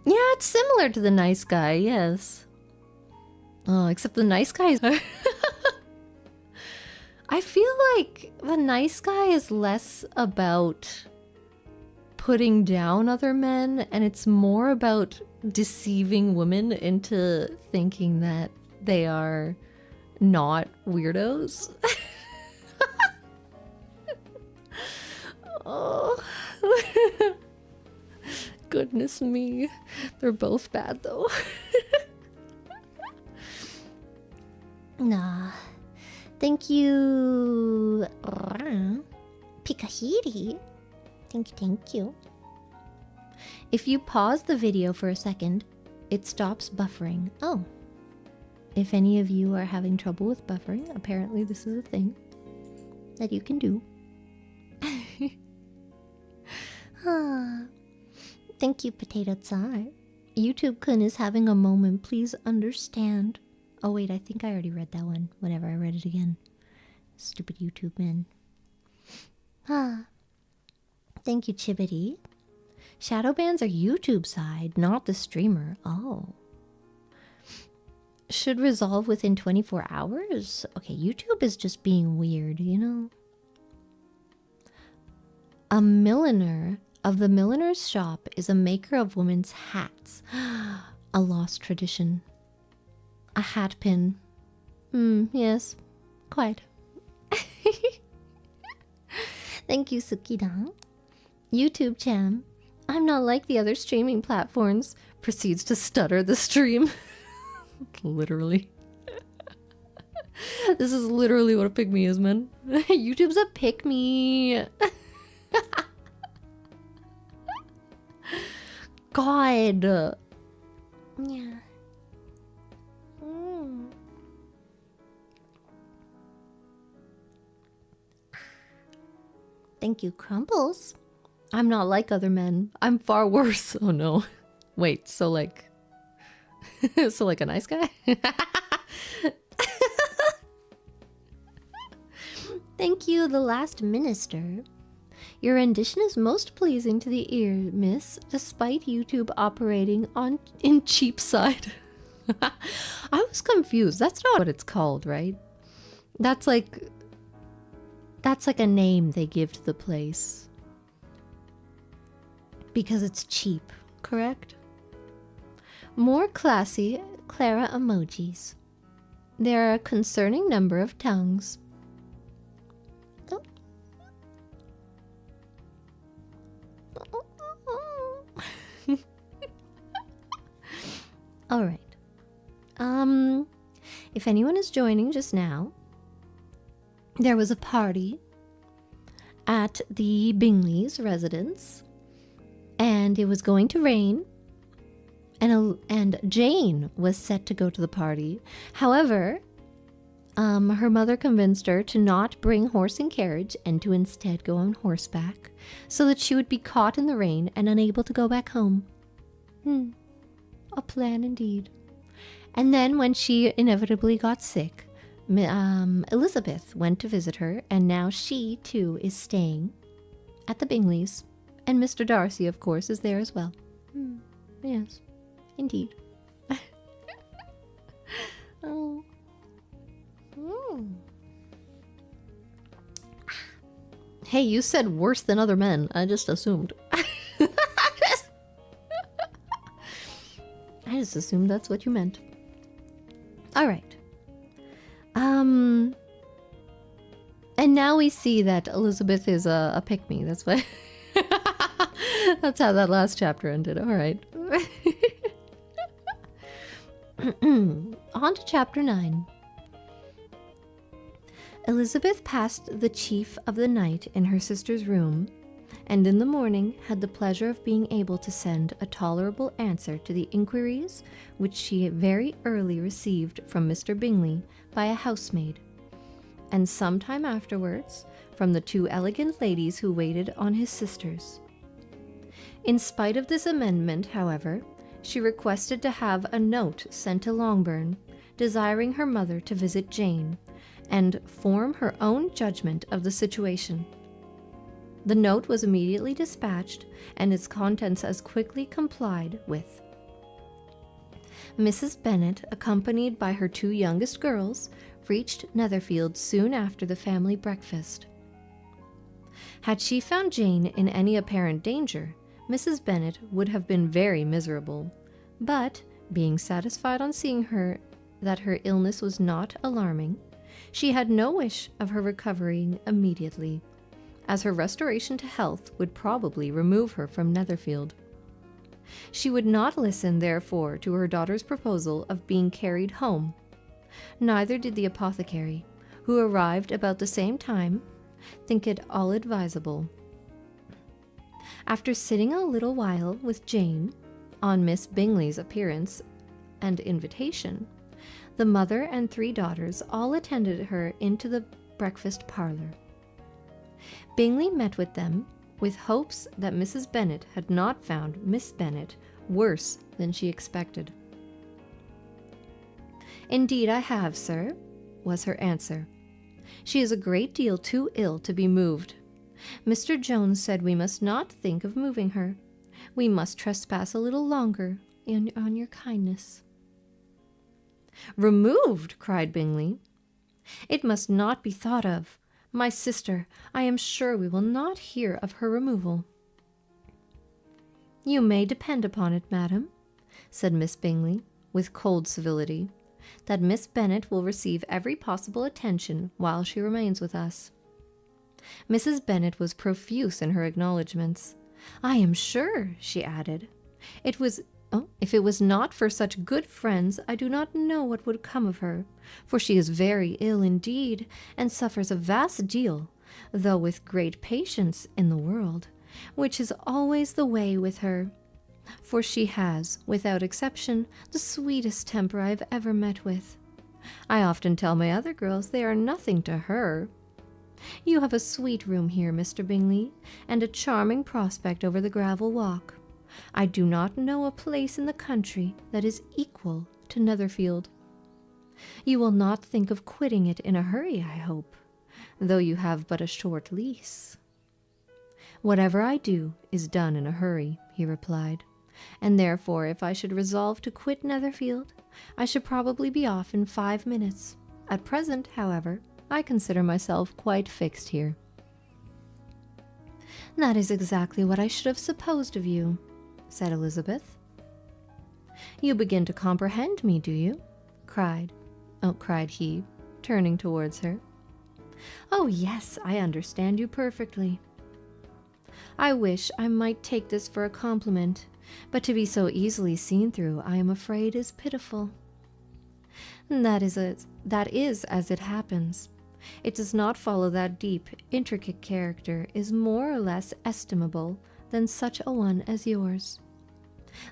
it's similar to the nice guy, yes. Oh, except the nice guy is... I feel like the nice guy is less about putting down other men, and it's more about deceiving women into thinking that they are not weirdos. Oh. Goodness me. They're both bad though. Nah. Thank you. Pikahiri. Thank you. If you pause the video for a second, it stops buffering. Oh. If any of you are having trouble with buffering, apparently this is a thing that you can do. Thank you, Potato Tsai. YouTube-kun is having a moment. Please understand. Oh wait, I think I already read that one. Whatever, I read it again. Stupid YouTube man. Thank you, Chibity. Shadow bans are YouTube side, not the streamer. Oh. Should resolve within 24 hours? Okay, YouTube is just being weird, you know? A milliner of the milliner's shop is a maker of women's hats. A lost tradition. A hat pin. Yes. Quite. Thank you, Sukidan. YouTube Cham. I'm not like the other streaming platforms. Proceeds to stutter the stream. Literally. This is literally what a pick-me is, man. YouTube's a pick-me. God. Yeah. Thank you, Crumbles. I'm not like other men. I'm far worse. Oh no. Wait, so like... so like a nice guy? Thank you, the last minister. Your rendition is most pleasing to the ear, miss, despite YouTube operating in cheap side. I was confused. That's not what it's called, right? That's like a name they give to the place. Because it's cheap, correct? More classy Clara emojis. There are a concerning number of tongues. Oh. All right. If anyone is joining just now, there was a party at the Bingley's residence, and it was going to rain, and Jane was set to go to the party. However, her mother convinced her to not bring horse and carriage and to instead go on horseback, so that she would be caught in the rain and unable to go back home. A plan indeed. And then when she inevitably got sick, Elizabeth went to visit her, and now she, too, is staying at the Bingleys. And Mr. Darcy, of course, is there as well. Yes, indeed. Oh. Hey, you said worse than other men. I just assumed. I just assumed that's what you meant. All right. And now we see that Elizabeth is a pick-me. That's why. That's how that last chapter ended. All right. On to chapter 9. Elizabeth passed the chief of the night in her sister's room, and in the morning had the pleasure of being able to send a tolerable answer to the inquiries which she very early received from Mr. Bingley by a housemaid, and some time afterwards from the 2 elegant ladies who waited on his sisters. In spite of this amendment, however, she requested to have a note sent to Longbourn, desiring her mother to visit Jane, and form her own judgment of the situation. The note was immediately dispatched, and its contents as quickly complied with. Mrs. Bennet, accompanied by her 2 youngest girls, reached Netherfield soon after the family breakfast. Had she found Jane in any apparent danger, Mrs. Bennet would have been very miserable, but, being satisfied on seeing her that her illness was not alarming, she had no wish of her recovering immediately, as her restoration to health would probably remove her from Netherfield. She would not listen, therefore, to her daughter's proposal of being carried home. Neither did the apothecary, who arrived about the same time, think it all advisable. After sitting a little while with Jane, on Miss Bingley's appearance and invitation, the mother and 3 daughters all attended her into the breakfast parlour. Bingley met with them with hopes that Mrs. Bennet had not found Miss Bennet worse than she expected. "Indeed I have, sir," was her answer. "She is a great deal too ill to be moved. Mr. Jones said we must not think of moving her. We must trespass a little longer on your kindness." "Removed!" cried Bingley. "It must not be thought of. My sister, I am sure we will not hear of her removal." "You may depend upon it, madam," said Miss Bingley, with cold civility, "that Miss Bennet will receive every possible attention while she remains with us." Mrs. Bennet was profuse in her acknowledgments. "I am sure," she added, if it was not for such good friends, I do not know what would come of her, for she is very ill indeed, and suffers a vast deal, though with great patience in the world, which is always the way with her, for she has, without exception, the sweetest temper I have ever met with. I often tell my other girls they are nothing to her. You have a sweet room here, Mr. Bingley, and a charming prospect over the gravel walk. I do not know a place in the country that is equal to Netherfield. You will not think of quitting it in a hurry, I hope, though you have but a short lease." "Whatever I do is done in a hurry," he replied, "and therefore if I should resolve to quit Netherfield, I should probably be off in 5 minutes. At present, however, I consider myself quite fixed here." "That is exactly what I should have supposed of you," said Elizabeth. "You begin to comprehend me, do you?" cried he, turning towards her. "Oh, yes, I understand you perfectly." "I wish I might take this for a compliment, but to be so easily seen through, I am afraid, is pitiful." That is as it happens. It does not follow that deep, intricate character is more or less estimable than such a one as yours.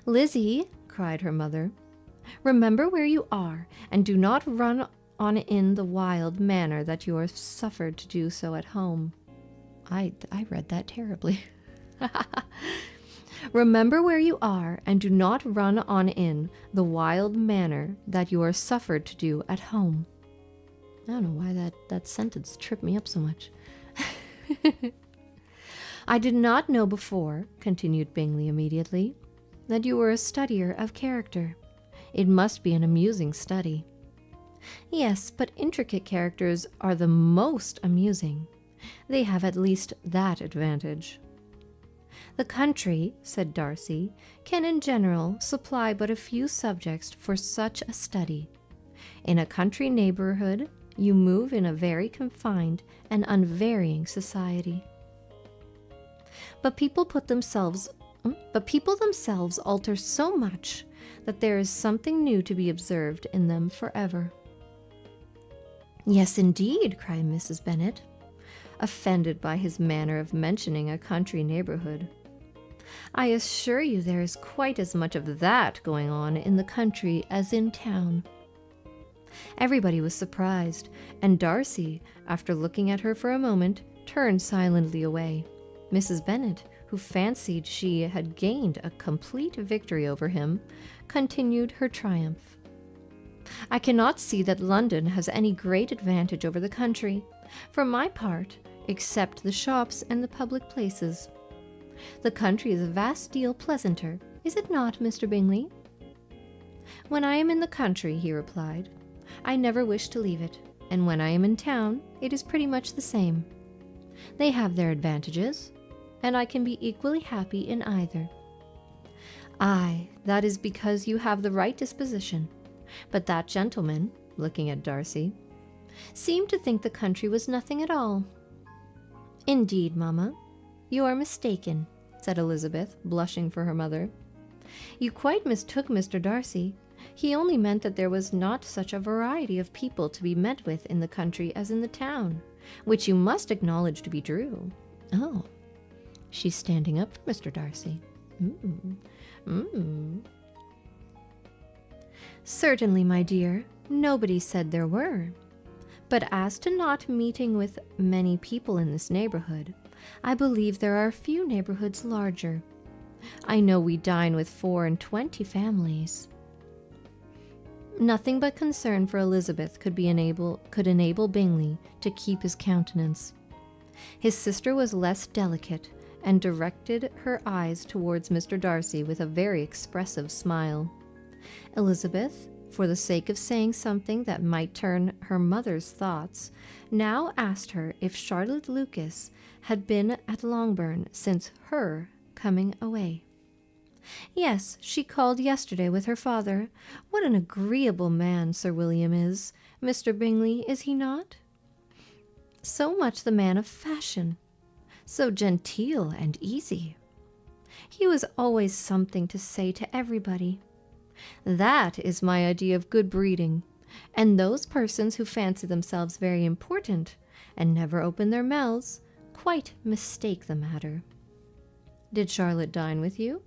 "Lizzie," cried her mother, "remember where you are, and do not run on in the wild manner that you are suffered to do so at home." I read that terribly. "Remember where you are, and do not run on in the wild manner that you are suffered to do at home." I don't know why that sentence tripped me up so much. "I did not know before," continued Bingley immediately, "that you were a studier of character. It must be an amusing study." "Yes, but intricate characters are the most amusing. They have at least that advantage." "The country," said Darcy, "can in general supply but a few subjects for such a study. In a country neighbourhood you move in a very confined and unvarying society. But people themselves alter so much that there is something new to be observed in them forever." "Yes, indeed," cried Mrs. Bennet, offended by his manner of mentioning a country neighbourhood. "I assure you there is quite as much of that going on in the country as in town." Everybody was surprised, and Darcy, after looking at her for a moment, turned silently away. Mrs. Bennet, who fancied she had gained a complete victory over him, continued her triumph. "I cannot see that London has any great advantage over the country, for my part, except the shops and the public places. The country is a vast deal pleasanter, is it not, Mr. Bingley?" "When I am in the country," he replied, "I never wish to leave it, and when I am in town, it is pretty much the same. They have their advantages, and I can be equally happy in either." "Aye, that is because you have the right disposition. But that gentleman," looking at Darcy, "seemed to think the country was nothing at all." Indeed, Mamma, you are mistaken, said Elizabeth, blushing for her mother. You quite mistook Mr. Darcy. He only meant that there was not such a variety of people to be met with in the country as in the town, which you must acknowledge to be true. Oh, she's standing up for Mr. Darcy. Certainly, my dear, nobody said there were. But as to not meeting with many people in this neighborhood, I believe there are few neighborhoods larger. I know we dine with 24 families. Nothing but concern for Elizabeth could enable Bingley to keep his countenance. His sister was less delicate, and directed her eyes towards Mr. Darcy with a very expressive smile. Elizabeth, for the sake of saying something that might turn her mother's thoughts, now asked her if Charlotte Lucas had been at Longbourn since her coming away. Yes, she called yesterday with her father. What an agreeable man Sir William is, Mr. Bingley, is he not? So much the man of fashion, so genteel and easy. He was always something to say to everybody. That is my idea of good breeding, and those persons who fancy themselves very important and never open their mouths quite mistake the matter. Did Charlotte dine with you?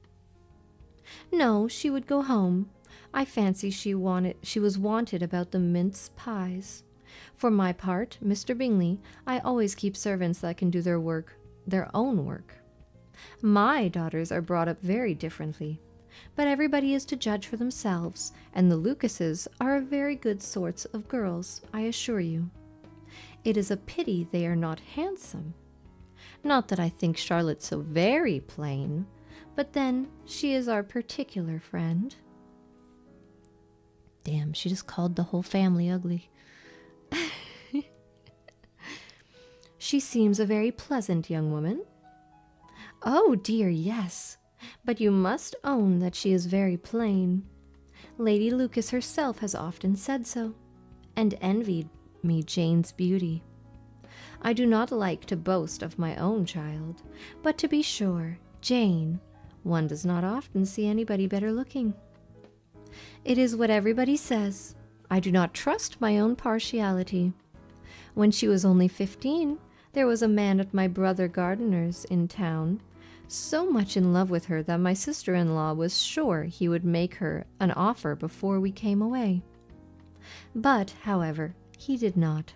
No, she would go home. I fancy she was wanted about the mince pies. For my part, Mr. Bingley, I always keep servants that can do their own work. My daughters are brought up very differently, but everybody is to judge for themselves, and the Lucases are very good sorts of girls, I assure you. It is a pity they are not handsome. Not that I think Charlotte so very plain, but then she is our particular friend. Damn, she just called the whole family ugly. She seems a very pleasant young woman. Oh dear, yes, but you must own that she is very plain. Lady Lucas herself has often said so, and envied me Jane's beauty. I do not like to boast of my own child, but to be sure, Jane, one does not often see anybody better looking. It is what everybody says. I do not trust my own partiality. When she was only 15, there was a man at my brother Gardiner's in town, so much in love with her that my sister-in-law was sure he would make her an offer before we came away. But, however, he did not.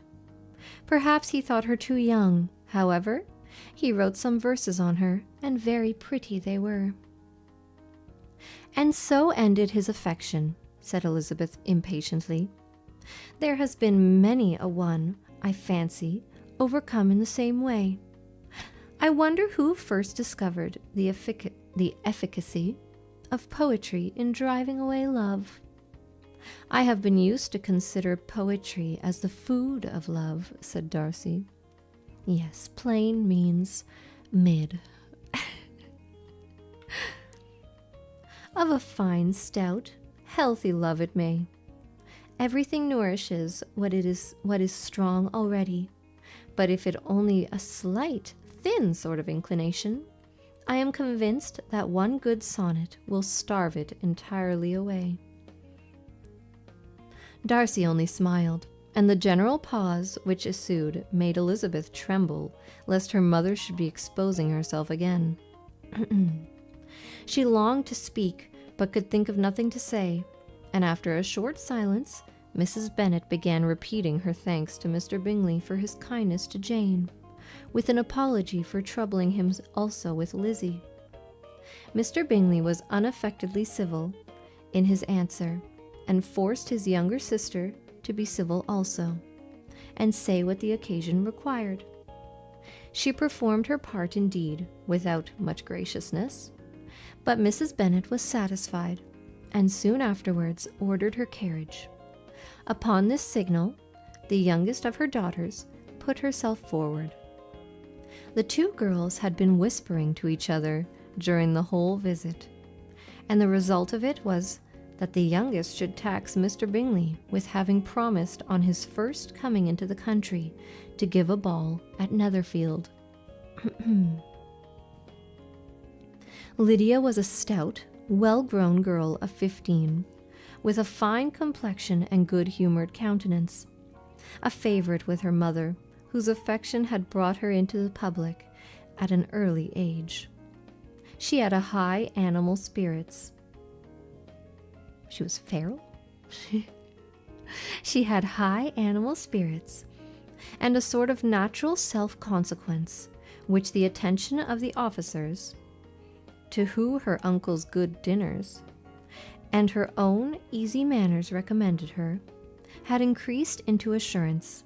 Perhaps he thought her too young. However, he wrote some verses on her, and very pretty they were. And so ended his affection, said Elizabeth impatiently. There has been many a one, I fancy, overcome in the same way. I wonder who first discovered the efficacy of poetry in driving away love. I have been used to consider poetry as the food of love, said Darcy. Yes, plain means mid. Of a fine, stout, healthy love it may. Everything nourishes what is strong already, but if it only a slight, thin sort of inclination, I am convinced that one good sonnet will starve it entirely away. Darcy only smiled, and the general pause which ensued made Elizabeth tremble lest her mother should be exposing herself again. She longed to speak, but could think of nothing to say, and after a short silence, Mrs. Bennet began repeating her thanks to Mr. Bingley for his kindness to Jane, with an apology for troubling him also with Lizzie. Mr. Bingley was unaffectedly civil in his answer, and forced his younger sister to be civil also, and say what the occasion required. She performed her part indeed without much graciousness, but Mrs. Bennet was satisfied, and soon afterwards ordered her carriage. Upon this signal, the youngest of her daughters put herself forward. The two girls had been whispering to each other during the whole visit, and the result of it was that the youngest should tax Mr. Bingley with having promised on his first coming into the country to give a ball at Netherfield. Lydia was a stout, well-grown girl of 15, with a fine complexion and good-humored countenance, a favorite with her mother, whose affection had brought her into the public at an early age. She had a high animal spirits. She was feral? She had high animal spirits and a sort of natural self-consequence, which the attention of the officers, to who her uncle's good dinners, and her own easy manners recommended her, had increased into assurance.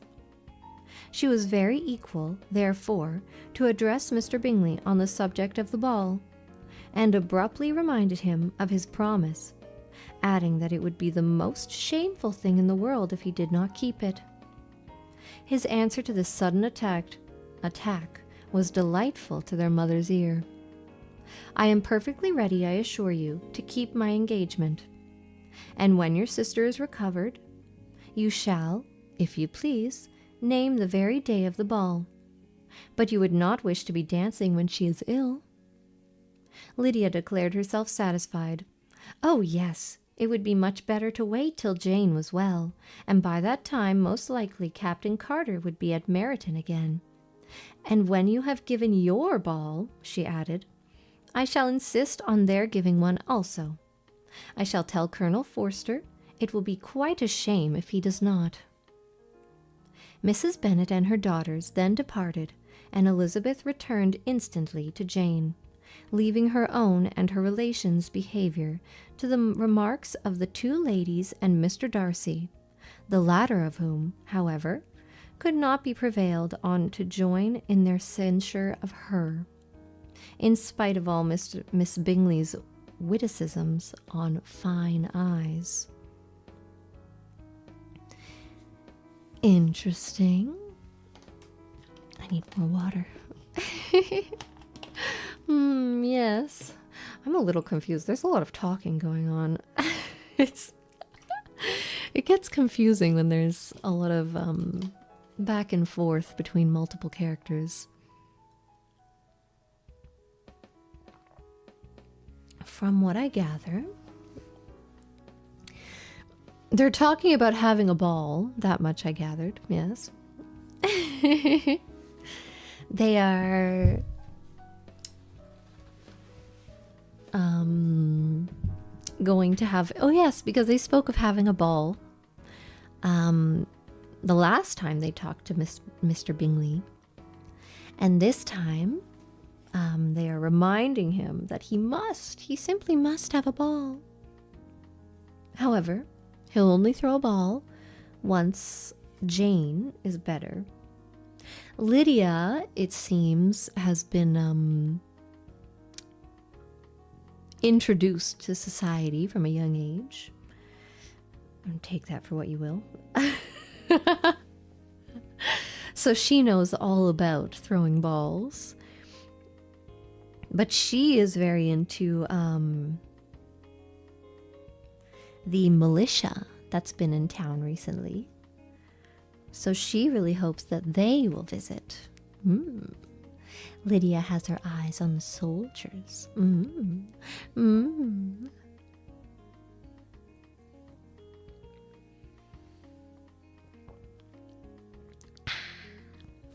She was very equal, therefore, to address Mr. Bingley on the subject of the ball, and abruptly reminded him of his promise, adding that it would be the most shameful thing in the world if he did not keep it. His answer to this sudden attack was delightful to their mother's ear. I am perfectly ready, I assure you, to keep my engagement. And when your sister is recovered, you shall, if you please, name the very day of the ball. But you would not wish to be dancing when she is ill. Lydia declared herself satisfied. Oh, yes, it would be much better to wait till Jane was well, and by that time most likely Captain Carter would be at Meryton again. And when you have given your ball, she added, I shall insist on their giving one also. I shall tell Colonel Forster it will be quite a shame if he does not. Mrs. Bennet and her daughters then departed, and Elizabeth returned instantly to Jane, leaving her own and her relations' behaviour to the remarks of the two ladies and Mr. Darcy, the latter of whom, however, could not be prevailed on to join in their censure of her, in spite of all Miss Bingley's witticisms on fine eyes. Interesting. I need more water. Yes. I'm a little confused. There's a lot of talking going on. It gets confusing when there's a lot of back and forth between multiple characters. From what I gather, they're talking about having a ball. That much I gathered, yes. They are going to have, oh yes, because they spoke of having a ball the last time they talked to Mr. Bingley, and this time they are reminding him that he simply must have a ball. However, he'll only throw a ball once Jane is better. Lydia, it seems, has been introduced to society from a young age. Take that for what you will. So she knows all about throwing balls. But she is very into the militia that's been in town recently. So she really hopes that they will visit. Lydia has her eyes on the soldiers.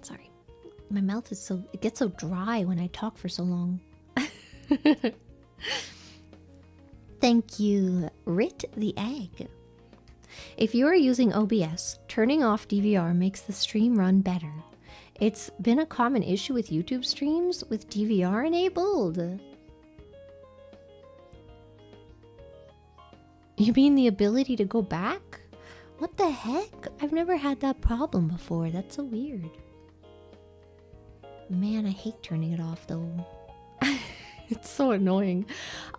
Sorry. My mouth is it gets so dry when I talk for so long. Thank you, Rit the Egg. If you are using OBS, turning off DVR makes the stream run better. It's been a common issue with YouTube streams with DVR enabled. You mean the ability to go back? What the heck? I've never had that problem before. That's so weird. Man, I hate turning it off though. It's so annoying.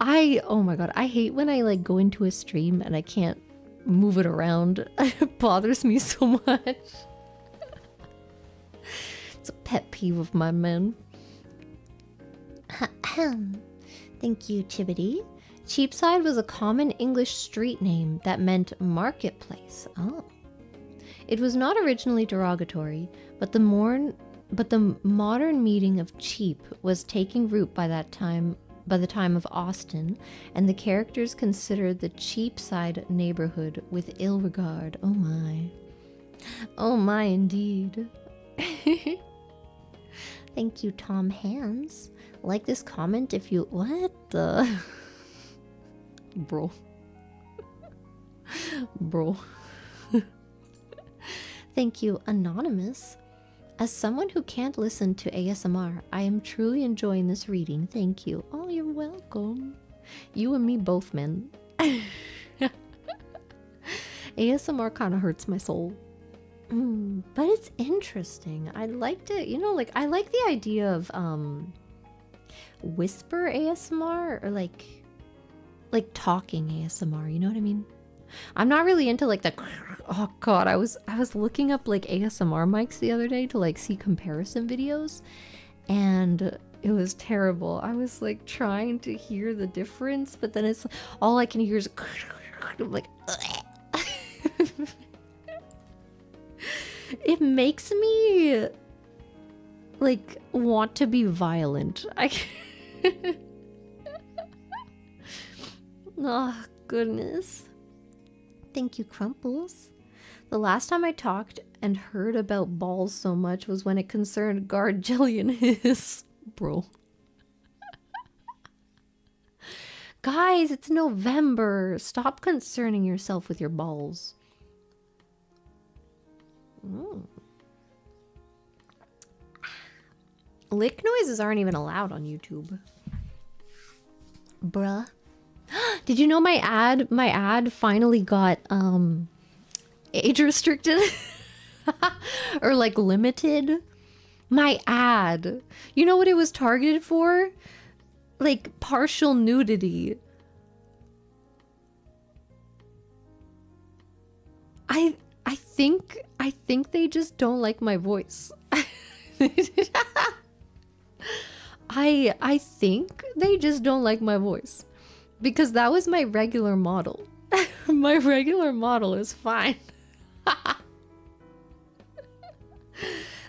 Oh my god, I hate when I go into a stream and I can't move it around. It bothers me so much. It's a pet peeve of mine, man. Thank you, Tibbity. Cheapside was a common English street name that meant marketplace. Oh. It was not originally derogatory, but the But the modern meaning of cheap was taking root by the time of Austen, and the characters considered the Cheapside neighborhood with ill regard. Oh my. Oh my, indeed. Thank you, Tom Hands. Like this comment if you... What the... Bro. Bro. Thank you, Anonymous. As someone who can't listen to ASMR, I am truly enjoying this reading. Thank you. Oh, you're welcome. You and me both, man. ASMR kind of hurts my soul. But it's interesting. I liked it. You know, like, I like the idea of whisper ASMR, or like talking ASMR, you know what I mean? I'm not really into like the... Oh god, I was looking up like ASMR mics the other day to like see comparison videos, and it was terrible. I was like trying to hear the difference, but then it's all I can hear is... I'm like... It makes me like want to be violent. Oh goodness. Thank you, Crumples. The last time I talked and heard about balls so much was when it concerned Guard Jillian Hiss. Bro. Guys, it's November. Stop concerning yourself with your balls. Lick noises aren't even allowed on YouTube. Bruh. Did you know my ad finally got age restricted? Or like limited? My ad. You know what it was targeted for? Like partial nudity. I think they just don't like my voice. I think they just don't like my voice. Because that was my regular model. My regular model is fine.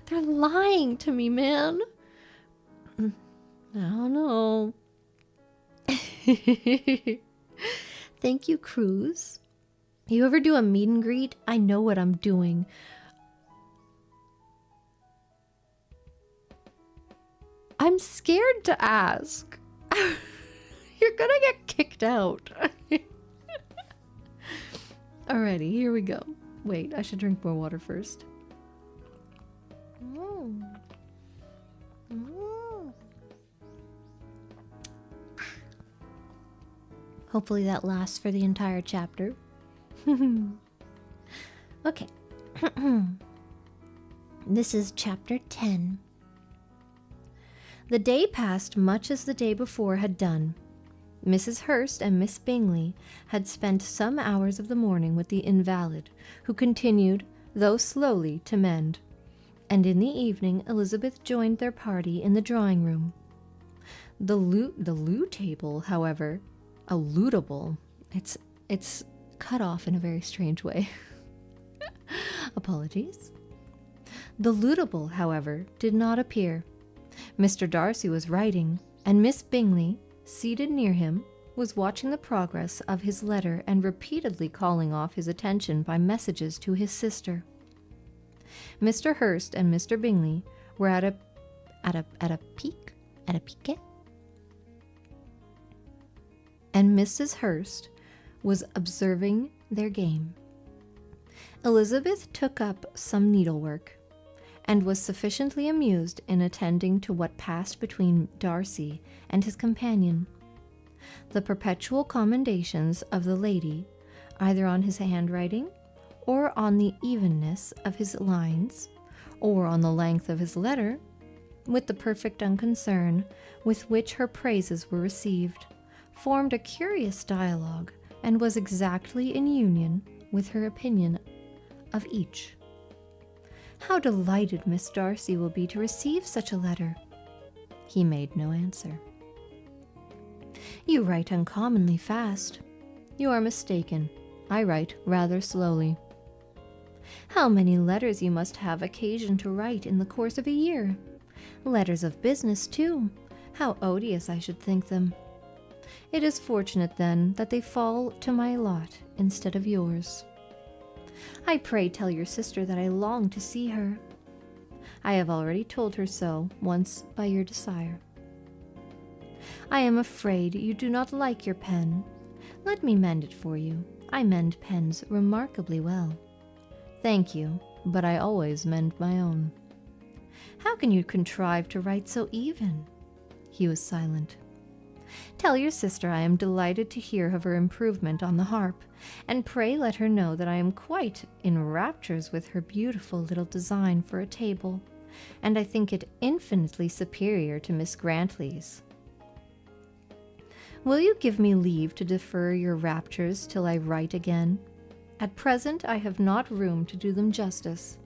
They're lying to me, man. I don't know. Thank you, Cruz. You ever do a meet and greet? I know what I'm doing. I'm scared to ask. You're gonna get kicked out. Alrighty, here we go. Wait, I should drink more water first. Hopefully that lasts for the entire chapter. Okay. This is chapter 10. The day passed much as the day before had done. Mrs. Hurst and Miss Bingley had spent some hours of the morning with the invalid, who continued, though slowly, to mend, and in the evening Elizabeth joined their party in the drawing-room. The loo table, however, a lootable, it's cut off in a very strange way. Apologies. The lootable, however, did not appear. Mr. Darcy was writing, and Miss Bingley, seated near him, was watching the progress of his letter and repeatedly calling off his attention by messages to his sister. Mr. Hurst and Mr. Bingley were at a pique, and Mrs. Hurst was observing their game. Elizabeth took up some needlework, and was sufficiently amused in attending to what passed between Darcy and his companion. The perpetual commendations of the lady, either on his handwriting, or on the evenness of his lines, or on the length of his letter, with the perfect unconcern with which her praises were received, formed a curious dialogue, and was exactly in union with her opinion of each. How delighted Miss Darcy will be to receive such a letter. He made no answer. You write uncommonly fast. You are mistaken. I write rather slowly. How many letters you must have occasion to write in the course of a year! Letters of business, too. How odious I should think them. It is fortunate, then, that they fall to my lot instead of yours. I pray tell your sister that I long to see her. I have already told her so once by your desire. I am afraid you do not like your pen. Let me mend it for you. I mend pens remarkably well. Thank you, but I always mend my own. How can you contrive to write so even? He was silent. Tell your sister I am delighted to hear of her improvement on the harp, and pray let her know that I am quite in raptures with her beautiful little design for a table, and I think it infinitely superior to Miss Grantley's. Will you give me leave to defer your raptures till I write again? At present I have not room to do them justice.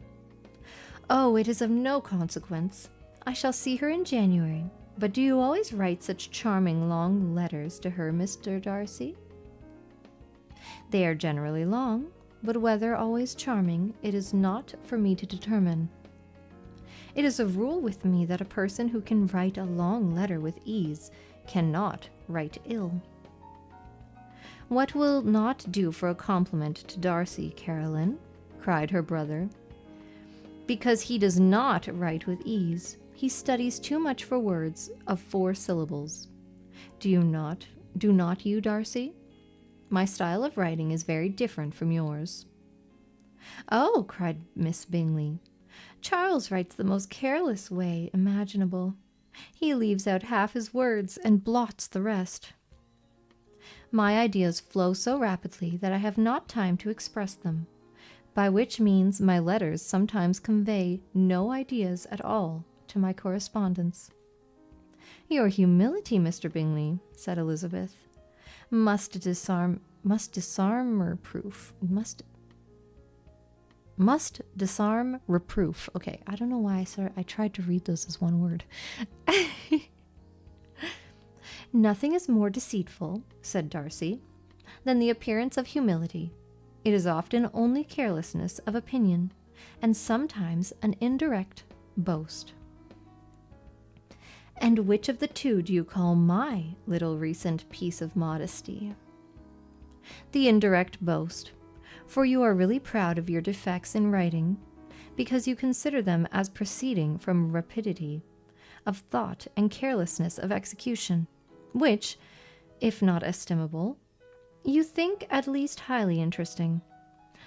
Oh, it is of no consequence. I shall see her in January. But do you always write such charming long letters to her, Mr. Darcy? They are generally long, but whether always charming, it is not for me to determine. It is a rule with me that a person who can write a long letter with ease cannot write ill. What will not do for a compliment to Darcy, Caroline? Cried her brother. Because he does not write with ease. He studies too much for words of 4 syllables. Do not you, Darcy? My style of writing is very different from yours. Oh, cried Miss Bingley, Charles writes the most careless way imaginable. He leaves out half his words and blots the rest. My ideas flow so rapidly that I have not time to express them, by which means my letters sometimes convey no ideas at all to my correspondents. Your humility, Mr. Bingley, said Elizabeth, must disarm reproof. Okay, I don't know why I tried to read those as one word. Nothing is more deceitful, said Darcy, than the appearance of humility. It is often only carelessness of opinion, and sometimes an indirect boast. And which of the two do you call my little recent piece of modesty? The indirect boast, for you are really proud of your defects in writing, because you consider them as proceeding from rapidity of thought and carelessness of execution, which, if not estimable, you think at least highly interesting.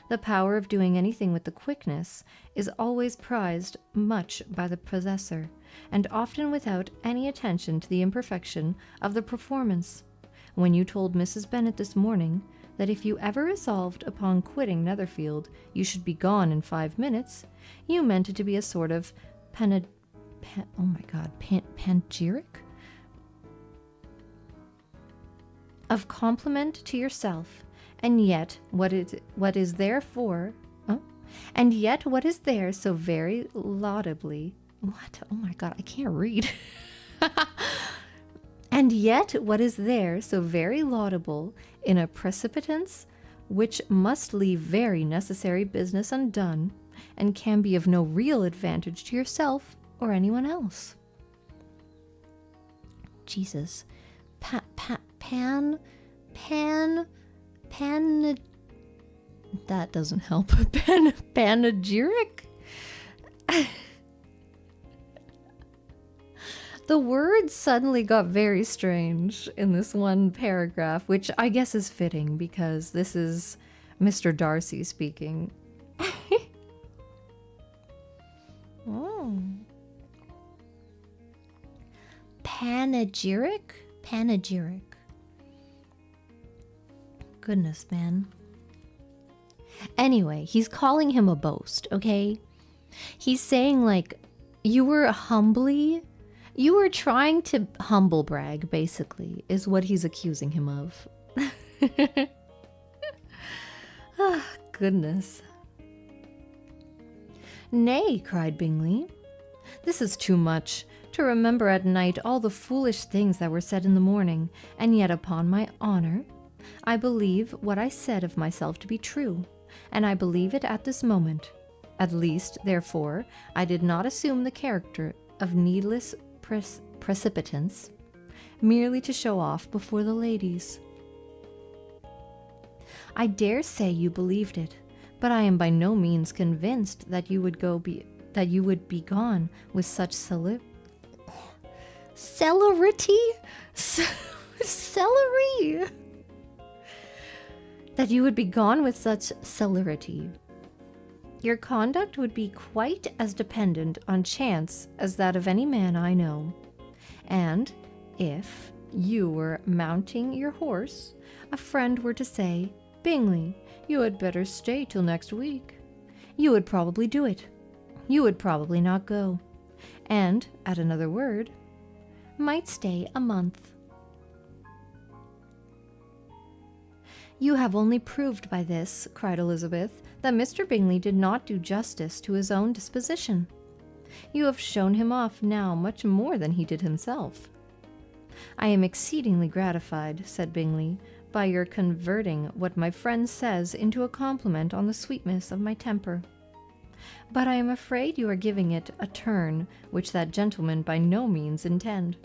The power of doing anything with the quickness is always prized much by the possessor, and often without any attention to the imperfection of the performance. When you told Mrs. Bennet this morning that if you ever resolved upon quitting Netherfield, you should be gone in 5 minutes, you meant it to be a sort of panegyric? Of compliment to yourself, and yet what is there so very laudably oh my god, I can't read. And yet what is there so very laudable in a precipitance which must leave very necessary business undone, and can be of no real advantage to yourself or anyone else? Jesus. That doesn't help. Panegyric? The words suddenly got very strange in this one paragraph, which I guess is fitting because this is Mr. Darcy speaking. Oh. Panegyric? Panegyric. Goodness, man. Anyway, he's calling him a boast, okay? He's saying, like, you were trying to humble brag, basically, is what he's accusing him of. Ah, goodness. Nay, cried Bingley, this is too much, to remember at night all the foolish things that were said in the morning, and yet upon my honour, I believe what I said of myself to be true, and I believe it at this moment. At least, therefore, I did not assume the character of needless precipitance, merely to show off before the ladies. I dare say you believed it, but I am by no means convinced that you would be gone with such celerity. Celery! That you would be gone with such celerity. Your conduct would be quite as dependent on chance as that of any man I know. And if you were mounting your horse, a friend were to say, "Bingley, you had better stay till next week," you would probably do it. You would probably not go. And, at another word, might stay a month. You have only proved by this, cried Elizabeth, that Mr. Bingley did not do justice to his own disposition. You have shown him off now much more than he did himself. I am exceedingly gratified, said Bingley, by your converting what my friend says into a compliment on the sweetness of my temper. But I am afraid you are giving it a turn which that gentleman by no means intend.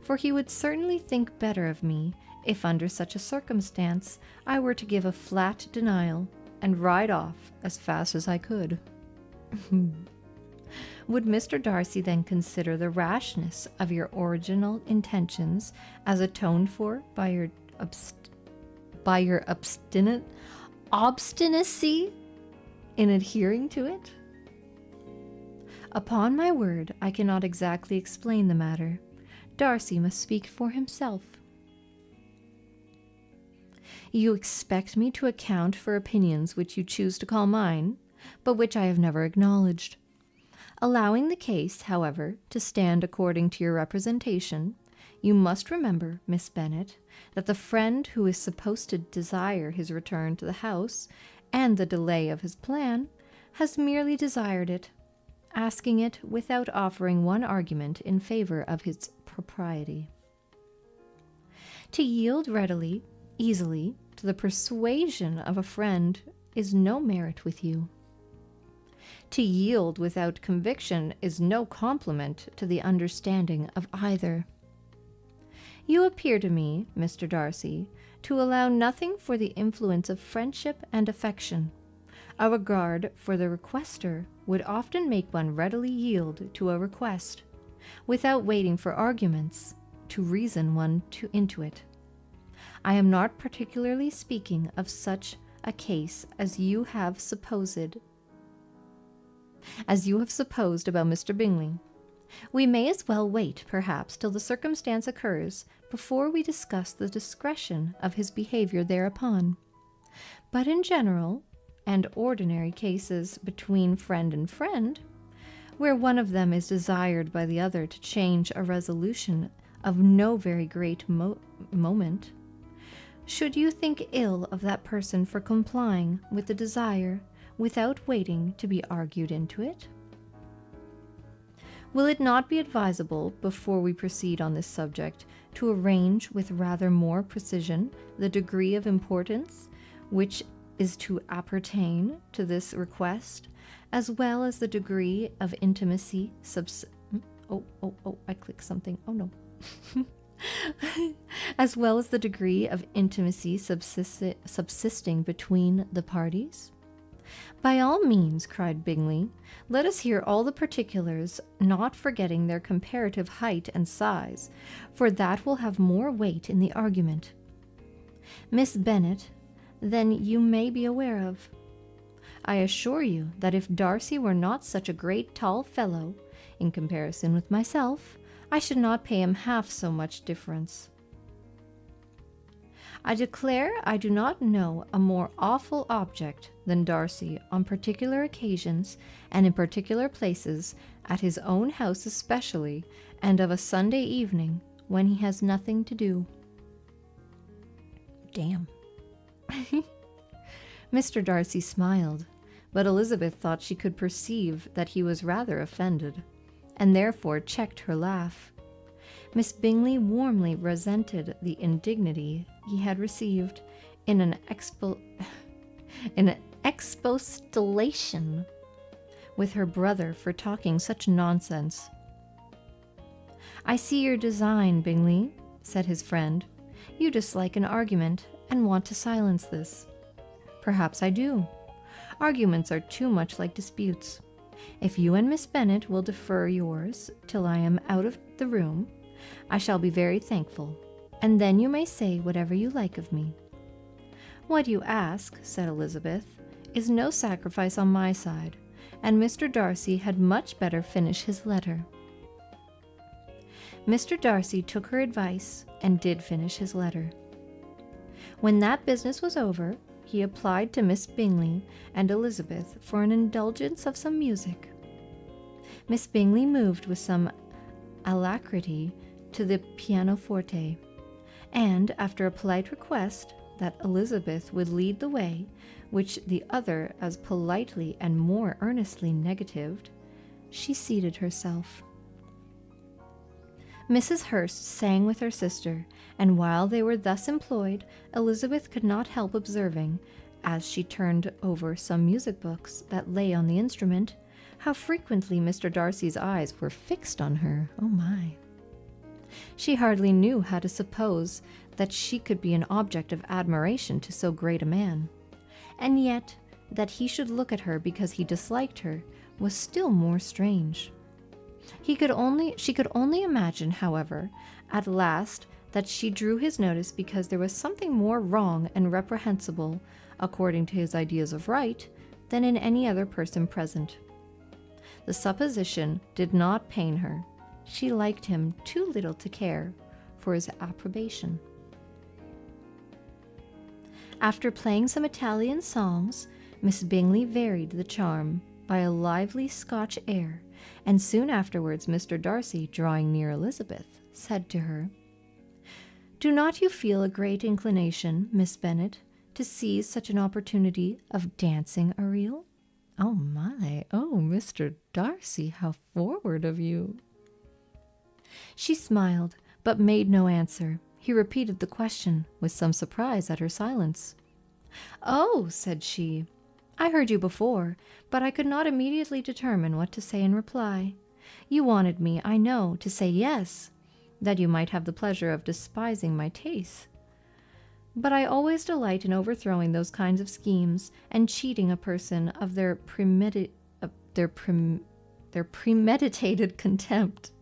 For he would certainly think better of me if under such a circumstance I were to give a flat denial and ride off as fast as I could. Would Mr. Darcy then consider the rashness of your original intentions as atoned for by your obstinacy in adhering to it? Upon my word, I cannot exactly explain the matter. Darcy must speak for himself. You expect me to account for opinions which you choose to call mine, but which I have never acknowledged. Allowing the case, however, to stand according to your representation, you must remember, Miss Bennet, that the friend who is supposed to desire his return to the house and the delay of his plan has merely desired it, asking it without offering one argument in favor of its propriety. To yield readily, easily, to the persuasion of a friend is no merit with you. To yield without conviction is no compliment to the understanding of either. You appear to me, Mr. Darcy, to allow nothing for the influence of friendship and affection. A regard for the requester would often make one readily yield to a request, without waiting for arguments to reason one into it. I am not particularly speaking of such a case as you have supposed about Mr. Bingley. We may as well wait, perhaps, till the circumstance occurs before we discuss the discretion of his behavior thereupon. But in general and ordinary cases between friend and friend, where one of them is desired by the other to change a resolution of no very great moment, should you think ill of that person for complying with the desire without waiting to be argued into it? Will it not be advisable, before we proceed on this subject, to arrange with rather more precision the degree of importance which is to appertain to this request, as well as the degree of intimacy I clicked something. Oh no. As well as the degree of intimacy subsisting between the parties? By all means, cried Bingley, let us hear all the particulars, not forgetting their comparative height and size, for that will have more weight in the argument. Miss Bennet, than you may be aware of. I assure you that if Darcy were not such a great tall fellow, in comparison with myself, I should not pay him half so much difference. I declare I do not know a more awful object than Darcy on particular occasions and in particular places, at his own house especially, and of a Sunday evening when he has nothing to do. Damn. Mr. Darcy smiled, but Elizabeth thought she could perceive that he was rather offended, and therefore checked her laugh. Miss Bingley warmly resented the indignity he had received in an an expostulation with her brother for talking such nonsense. "I see your design, Bingley," said his friend. "You dislike an argument and want to silence this." "Perhaps I do. Arguments are too much like disputes. If you and Miss Bennet will defer yours till I am out of the room, I shall be very thankful, and then you may say whatever you like of me." "What you ask," said Elizabeth, "is no sacrifice on my side, and Mr. Darcy had much better finish his letter." Mr. Darcy took her advice and did finish his letter. When that business was over, he applied to Miss Bingley and Elizabeth for an indulgence of some music. Miss Bingley moved with some alacrity to the pianoforte, and after a polite request that Elizabeth would lead the way, which the other as politely and more earnestly negatived, she seated herself. Mrs. Hurst sang with her sister, and while they were thus employed, Elizabeth could not help observing, as she turned over some music books that lay on the instrument, how frequently Mr. Darcy's eyes were fixed on her. Oh my! She hardly knew how to suppose that she could be an object of admiration to so great a man, and yet that he should look at her because he disliked her was still more strange. She could only imagine, however, at last, that she drew his notice because there was something more wrong and reprehensible, according to his ideas of right, than in any other person present. The supposition did not pain her. She liked him too little to care for his approbation. After playing some Italian songs, Miss Bingley varied the charm by a lively Scotch air, and soon afterwards Mr. Darcy, drawing near Elizabeth, said to her, "Do not you feel a great inclination, Miss Bennet, to seize such an opportunity of dancing a reel?" "Oh my! Oh, Mr. Darcy, how forward of you!" She smiled, but made no answer. He repeated the question, with some surprise at her silence. "Oh," said she, "I heard you before, but I could not immediately determine what to say in reply. You wanted me, I know, to say yes, that you might have the pleasure of despising my taste. But I always delight in overthrowing those kinds of schemes and cheating a person of their premeditated contempt.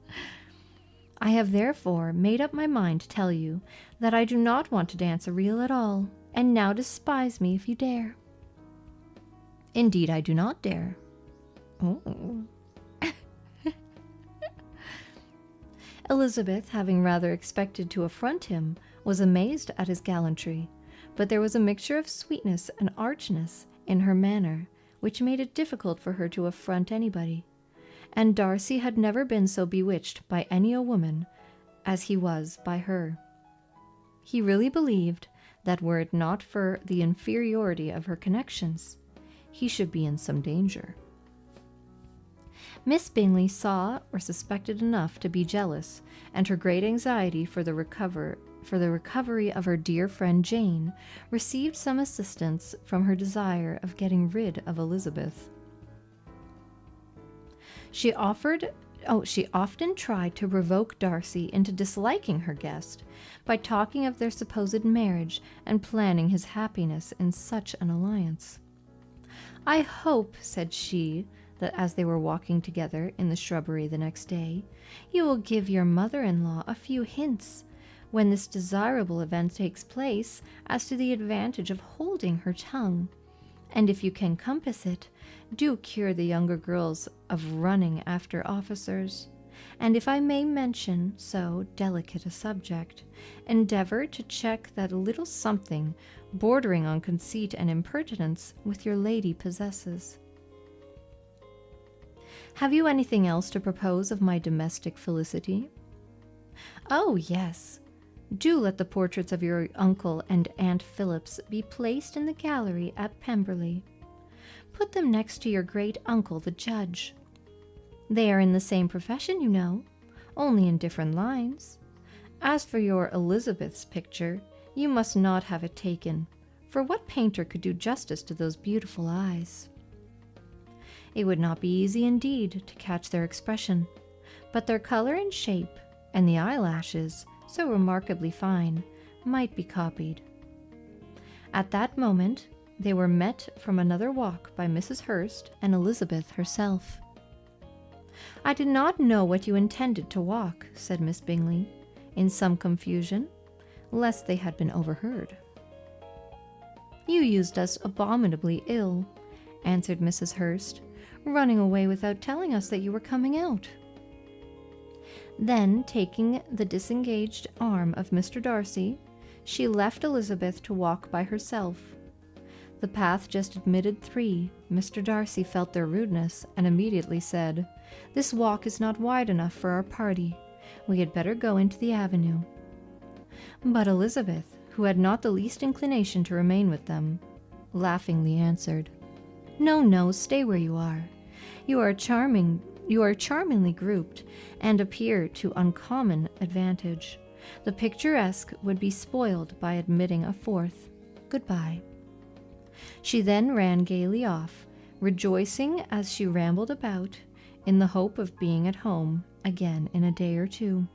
I have therefore made up my mind to tell you that I do not want to dance a reel at all, and now despise me if you dare." "Indeed, I do not dare." "Oh." Elizabeth, having rather expected to affront him, was amazed at his gallantry, but there was a mixture of sweetness and archness in her manner which made it difficult for her to affront anybody, and Darcy had never been so bewitched by any a woman as he was by her. He really believed that were it not for the inferiority of her connections, he should be in some danger. Miss Bingley saw or suspected enough to be jealous, and her great anxiety for the recovery of her dear friend Jane received some assistance from her desire of getting rid of Elizabeth. She often tried to provoke Darcy into disliking her guest by talking of their supposed marriage and planning his happiness in such an alliance. "I hope," said she, that as they were walking together in the shrubbery the next day, "you will give your mother-in-law a few hints, when this desirable event takes place, as to the advantage of holding her tongue. And if you can compass it, do cure the younger girls of running after officers. And if I may mention so delicate a subject, endeavor to check that little something bordering on conceit and impertinence which your lady possesses. Have you anything else to propose of my domestic felicity?" "Oh, yes. Do let the portraits of your uncle and Aunt Phillips be placed in the gallery at Pemberley. Put them next to your great-uncle the judge. They are in the same profession, you know, only in different lines. As for your Elizabeth's picture, you must not have it taken, for what painter could do justice to those beautiful eyes? It would not be easy indeed to catch their expression, but their color and shape, and the eyelashes, so remarkably fine, might be copied. At that moment, they were met from another walk by Mrs. Hurst and Elizabeth herself. "I did not know what you intended to walk," said Miss Bingley, in some confusion, lest they had been overheard. "You used us abominably ill," answered Mrs. Hurst, "running away without telling us that you were coming out." Then, taking the disengaged arm of Mr. Darcy, she left Elizabeth to walk by herself. The path just admitted 3. Mr. Darcy felt their rudeness, and immediately said, "This walk is not wide enough for our party. We had better go into the avenue." But Elizabeth, who had not the least inclination to remain with them, laughingly answered, "No, no, stay where you are. You are charmingly grouped, and appear to uncommon advantage. The picturesque would be spoiled by admitting a 4th. Goodbye." She then ran gaily off, rejoicing as she rambled about, in the hope of being at home again in a day or 2.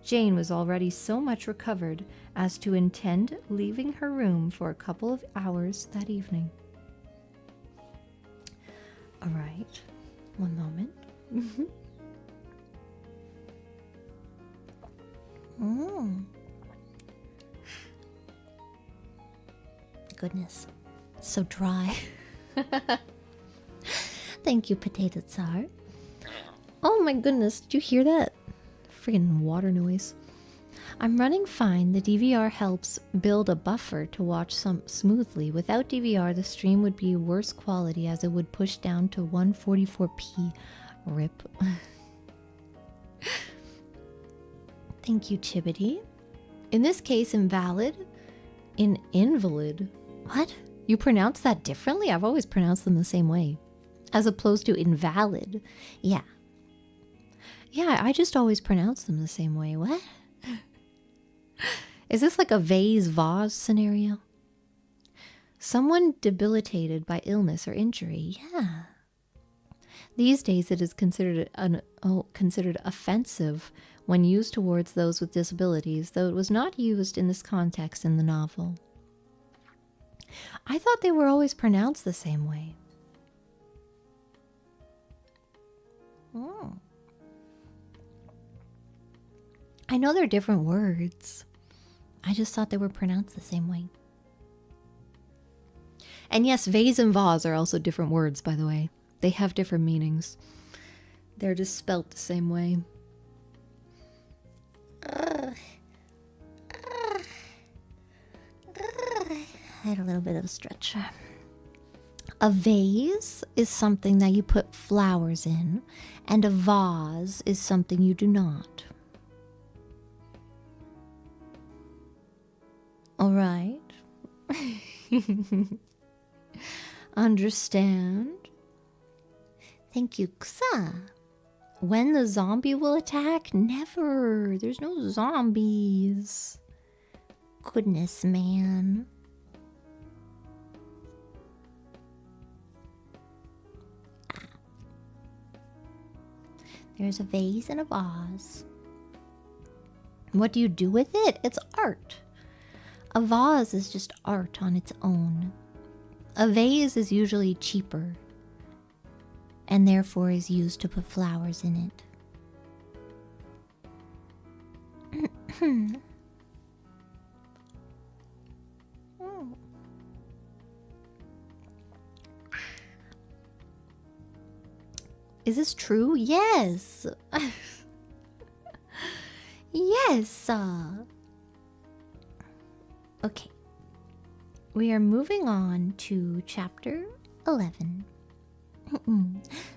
Jane was already so much recovered as to intend leaving her room for a couple of hours that evening. All right, one moment. Goodness, so dry. Thank you, Potato Tsar. Oh my goodness, did you hear that? Friggin' water noise. I'm running fine. The DVR helps build a buffer to watch some smoothly. Without DVR, the stream would be worse quality as it would push down to 144p. RIP. Thank you, Chibbity. In this case, invalid? Invalid? What? You pronounce that differently? I've always pronounced them the same way. As opposed to invalid. Yeah. Yeah, I just always pronounce them the same way. What? Is this like a vase scenario? Someone debilitated by illness or injury. Yeah. These days it is considered offensive when used towards those with disabilities, though it was not used in this context in the novel. I thought they were always pronounced the same way. I know they're different words. I just thought they were pronounced the same way. And yes, vase and vase are also different words, by the way. They have different meanings. They're just spelt the same way. I had a little bit of a stretch. A vase is something that you put flowers in, and a vase is something you do not. All right. Understand. Thank you, Xa. When the zombie will attack? Never. There's no zombies. Goodness, man. There's a vase and a vase. What do you do with it? It's art. A vase is just art on its own. A vase is usually cheaper and therefore is used to put flowers in it. Is this true? Yes. Yes. Okay. We are moving on to chapter 11.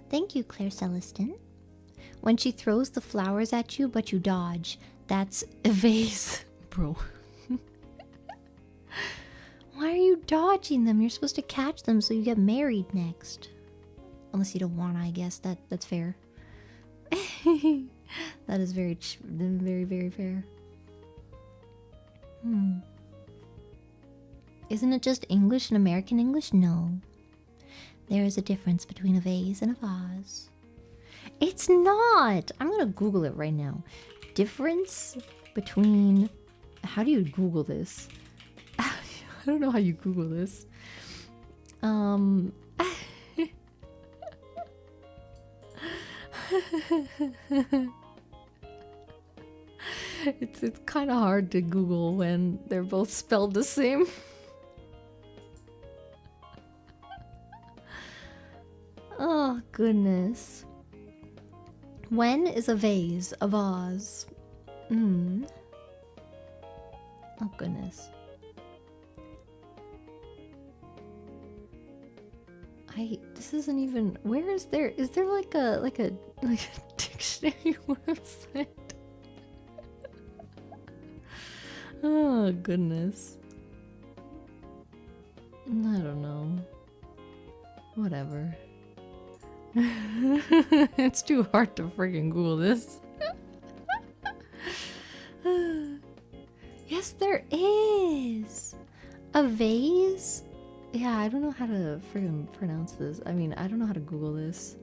Thank you, Claire Celestin. When she throws the flowers at you, but you dodge, that's a vase. Bro. Why are you dodging them? You're supposed to catch them so you get married next. Unless you don't want to, I guess. That's fair. That is very, very, very fair. Isn't it just English and American English? No. There is a difference between a vase and a vase. It's not! I'm gonna Google it right now. Difference between... How do you Google this? I don't know how you Google this. It's kind of hard to Google when they're both spelled the same. Oh, goodness. When is a vase a vase? Oh, goodness. This isn't even... Where is there... Is there like a dictionary website? Oh, goodness. I don't know. Whatever. It's too hard to freaking Google this. Yes, there is! A vase? Yeah, I don't know how to freaking pronounce this. I mean, I don't know how to Google this.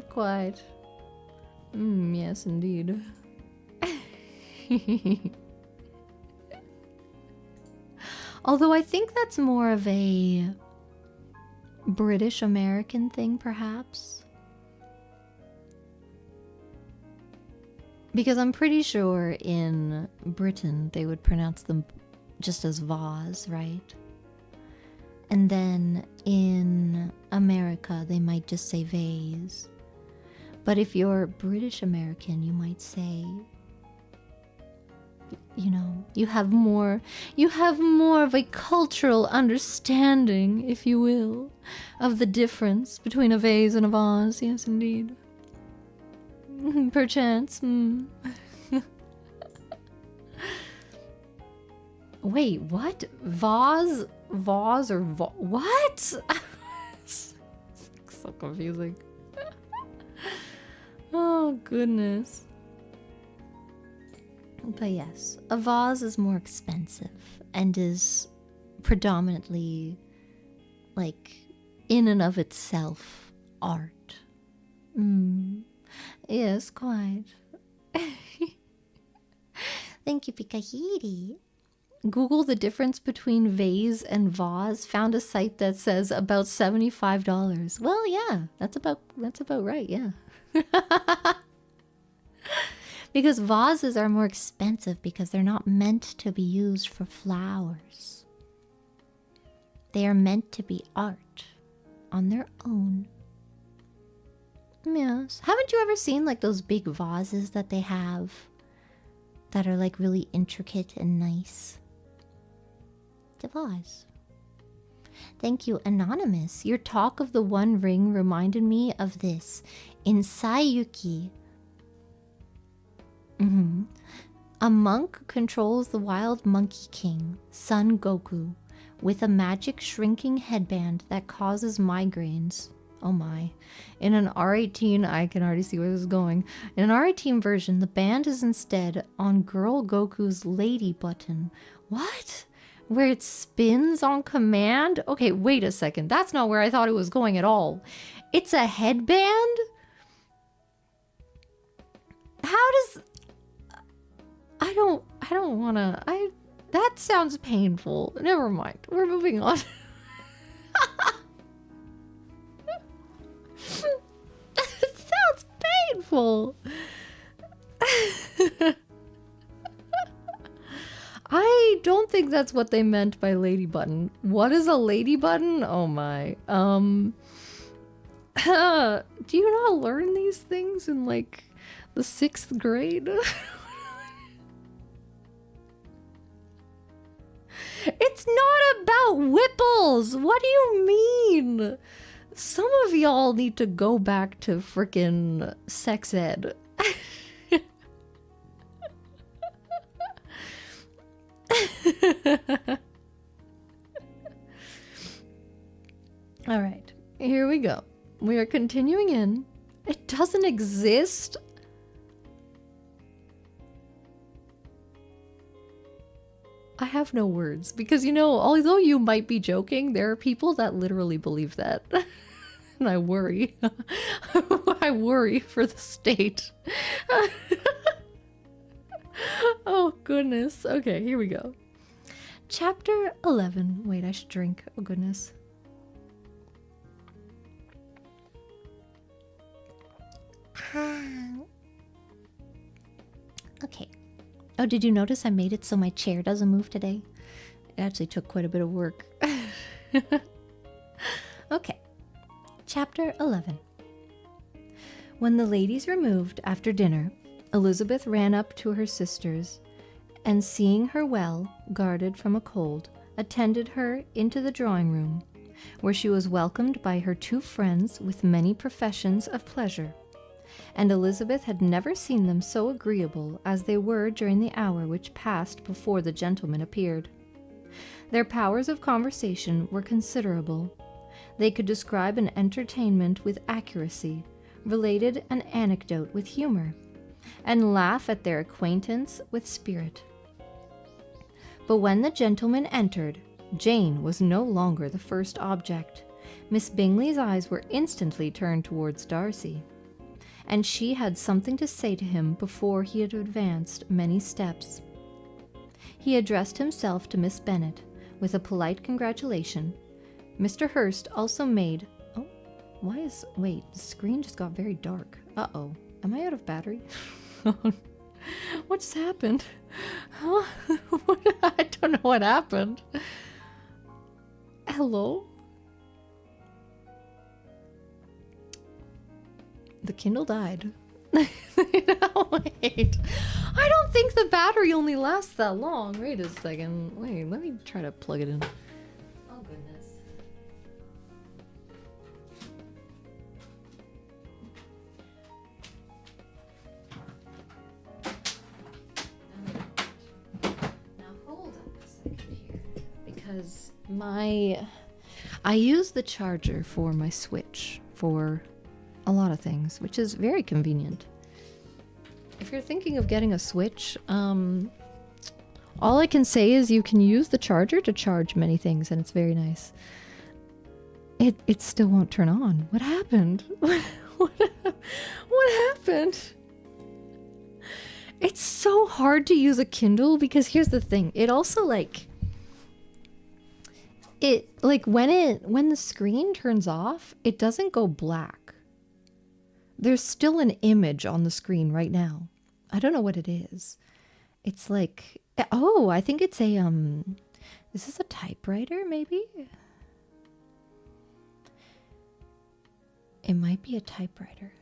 Quite. Yes, indeed. Although I think that's more of a British American thing, perhaps. Because I'm pretty sure in Britain they would pronounce them just as vase, right? And then in America they might just say vase. But if you're British American, you might say, you know, you have more of a cultural understanding, if you will, of the difference between a vase and a vase. Yes, indeed. Perchance. Wait, what? Vase or what? So confusing. Oh, goodness. But yes, a vase is more expensive and is predominantly, like, in and of itself, art. Yes, quite. Thank you, Pikahiri. Google the difference between vase and vase. Found a site that says about $75. Well, yeah, that's about right, yeah. Because vases are more expensive because they're not meant to be used for flowers. They are meant to be art on their own. Yes. Haven't you ever seen like those big vases that they have that are like really intricate and nice? It's a vase. Thank you, Anonymous. Your talk of the One Ring reminded me of this. In Saiyuki, a monk controls the wild monkey king, Son Goku, with a magic shrinking headband that causes migraines. Oh my. In an R18, I can already see where this is going. In an R18 version, the band is instead on Girl Goku's lady button. What? Where it spins on command? Okay, wait a second. That's not where I thought it was going at all. It's a headband? How does... I don't wanna... That sounds painful. Never mind. We're moving on. That sounds painful. I don't think that's what they meant by lady button. What is a lady button? Oh my. Do you not learn these things in like the 6th grade? It's not about whipples. What do you mean? Some of y'all need to go back to frickin' sex ed. All right, here we go. We are continuing in. It doesn't exist. I have no words because, you know, although you might be joking, there are people that literally believe that. And I worry. I worry for the state. Oh, goodness. Okay, here we go. Chapter 11. Wait, I should drink. Oh, goodness. Okay. Oh, did you notice I made it so my chair doesn't move today? It actually took quite a bit of work. Okay. Chapter 11. When the ladies removed after dinner, Elizabeth ran up to her sisters, and seeing her well guarded from a cold, attended her into the drawing room, where she was welcomed by her two friends with many professions of pleasure. And Elizabeth had never seen them so agreeable as they were during the hour which passed before the gentlemen appeared. Their powers of conversation were considerable. They could describe an entertainment with accuracy, related an anecdote with humor, and laugh at their acquaintance with spirit. But when the gentlemen entered, Jane was no longer the first object. Miss Bingley's eyes were instantly turned towards Darcy, and she had something to say to him before he had advanced many steps. He addressed himself to Miss Bennet with a polite congratulation. Mr. Hurst also made... Oh, wait, the screen just got very dark. Uh-oh. Am I out of battery? What just happened? Huh? I don't know what happened. Hello? The Kindle died. No, wait. I don't think the battery only lasts that long. Wait a second. Wait, let me try to plug it in. Oh, goodness. Now hold on a second here. Because I use the charger for my Switch for a lot of things, which is very convenient. If you're thinking of getting a Switch, all I can say is you can use the charger to charge many things, and it's very nice. It still won't turn on. What happened? What happened? It's so hard to use a Kindle because here's the thing. It also when the screen turns off, it doesn't go black. There's still an image on the screen right now. I don't know what it is. It's like, oh, I think it's a, is this a typewriter maybe? It might be a typewriter.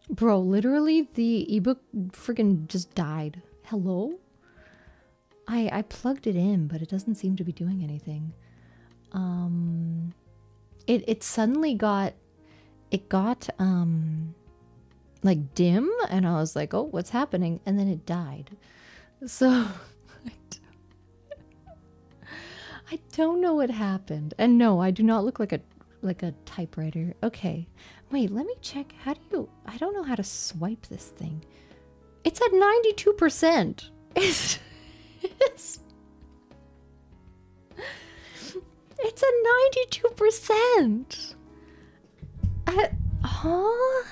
Bro, literally the ebook friggin' just died. Hello? I plugged it in, but it doesn't seem to be doing anything. It suddenly got like dim, and I was like, oh, what's happening? And then it died. So I don't know what happened. And no, I do not look like a typewriter. Okay, wait, let me check. How do you... I don't know how to swipe this thing. It's at 92%. It's at 92%. Huh?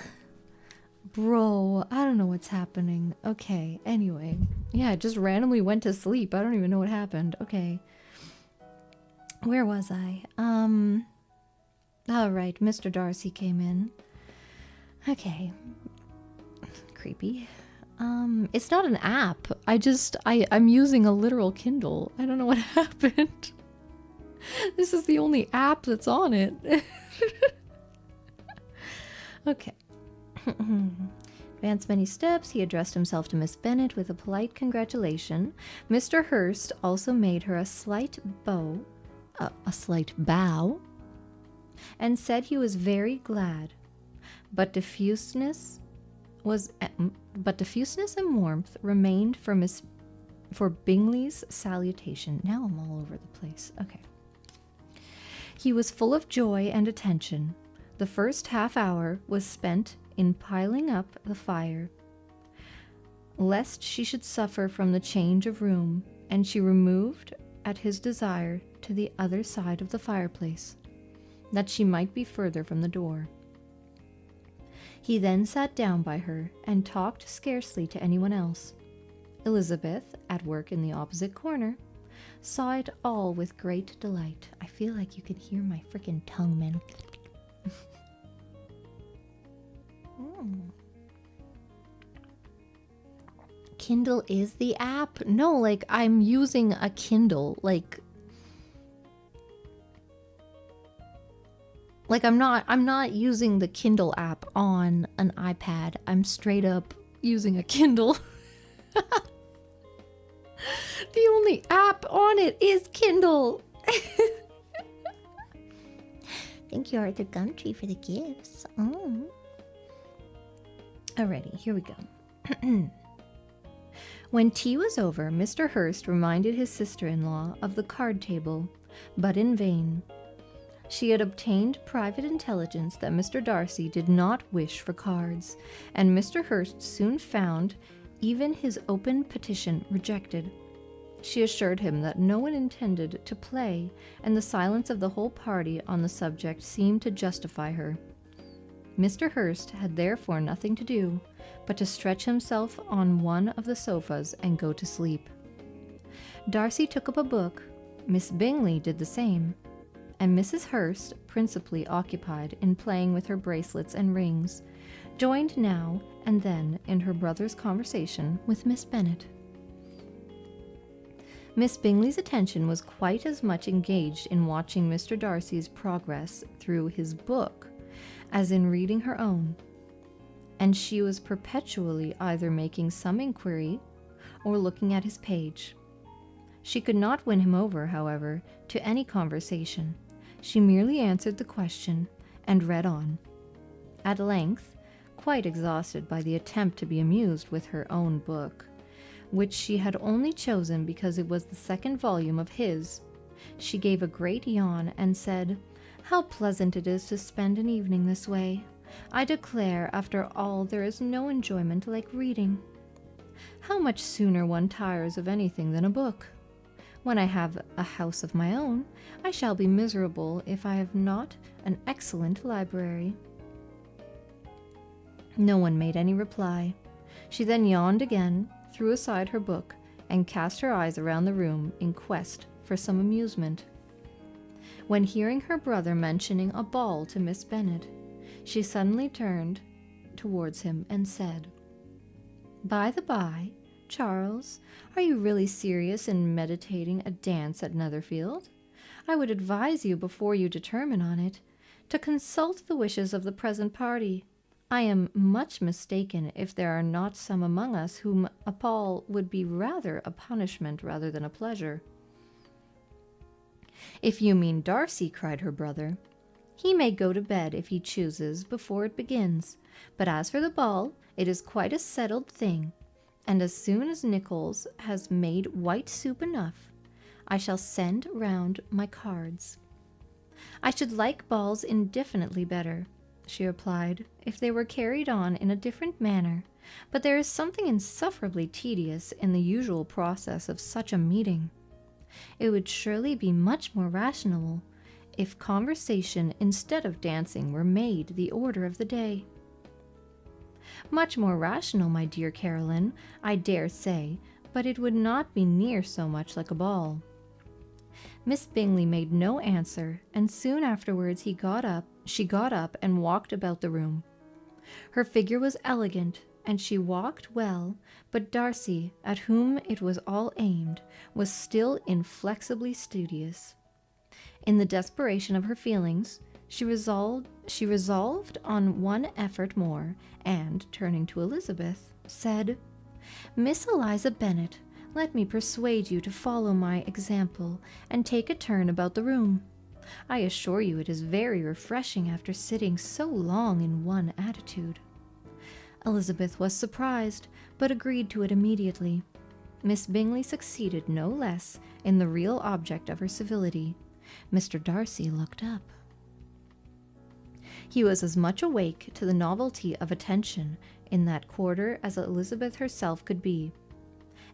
Bro, I don't know what's happening. Okay, anyway. Yeah, it just randomly went to sleep. I don't even know what happened. Okay. Where was I? Alright, Mr. Darcy came in. Okay. Creepy. It's not an app. I'm using a literal Kindle. I don't know what happened. This is the only app that's on it. Okay. Advanced many steps, he addressed himself to Miss Bennet with a polite congratulation. Mr. Hurst also made her a slight bow, and said he was very glad, but diffuseness and warmth remained for Bingley's salutation. Now I'm all over the place. Okay. He was full of joy and attention. The first half hour was spent in piling up the fire. lest she should suffer from the change of room, and she removed at his desire to the other side of the fireplace, that she might be further from the door. He then sat down by her and talked scarcely to anyone else. Elizabeth, at work in the opposite corner, saw it all with great delight. I feel like you can hear my freaking tongue, man. Kindle is the app? No, like I'm using a Kindle. Like I'm not using the Kindle app on an iPad. I'm straight up using a Kindle. The only app on it is Kindle. Thank you, Arthur Gumtree, for the gifts. Oh. Alrighty, here we go. When tea was over, Mr. Hurst reminded his sister-in-law of the card table, but in vain. She had obtained private intelligence that Mr. Darcy did not wish for cards, and Mr. Hurst soon found even his open petition rejected. She assured him that no one intended to play, and the silence of the whole party on the subject seemed to justify her. Mr. Hurst had therefore nothing to do but to stretch himself on one of the sofas and go to sleep. Darcy took up a book, Miss Bingley did the same, and Mrs. Hurst, principally occupied in playing with her bracelets and rings, joined now and then in her brother's conversation with Miss Bennet. Miss Bingley's attention was quite as much engaged in watching Mr. Darcy's progress through his book as in reading her own, and she was perpetually either making some inquiry or looking at his page. She could not win him over, however, to any conversation. She merely answered the question and read on. At length, quite exhausted by the attempt to be amused with her own book, which she had only chosen because it was the second volume of his, she gave a great yawn and said, "How pleasant it is to spend an evening this way. I declare, after all, there is no enjoyment like reading. How much sooner one tires of anything than a book. When I have a house of my own, I shall be miserable if I have not an excellent library." No one made any reply. She then yawned again, threw aside her book, and cast her eyes around the room in quest for some amusement. When hearing her brother mentioning a ball to Miss Bennet, she suddenly turned towards him and said, "By the by, Charles, are you really serious in meditating a dance at Netherfield? I would advise you, before you determine on it, to consult the wishes of the present party. I am much mistaken if there are not some among us whom a ball would be rather a punishment rather than a pleasure." "If you mean Darcy," cried her brother, "he may go to bed if he chooses before it begins, but as for the ball, it is quite a settled thing, and as soon as Nichols has made white soup enough, I shall send round my cards." "I should like balls infinitely better," she replied, "if they were carried on in a different manner, but there is something insufferably tedious in the usual process of such a meeting. It would surely be much more rational if conversation instead of dancing were made the order of the day." "Much more rational, my dear Caroline, I dare say, but it would not be near so much like a ball." Miss Bingley made no answer, and soon afterwards she got up and walked about the room. Her figure was elegant, and she walked well, but Darcy, at whom it was all aimed, was still inflexibly studious. In the desperation of her feelings, she resolved on one effort more, and, turning to Elizabeth, said, "Miss Eliza Bennet, let me persuade you to follow my example, and take a turn about the room. I assure you it is very refreshing after sitting so long in one attitude." Elizabeth was surprised, but agreed to it immediately. Miss Bingley succeeded no less in the real object of her civility. Mr. Darcy looked up. He was as much awake to the novelty of attention in that quarter as Elizabeth herself could be,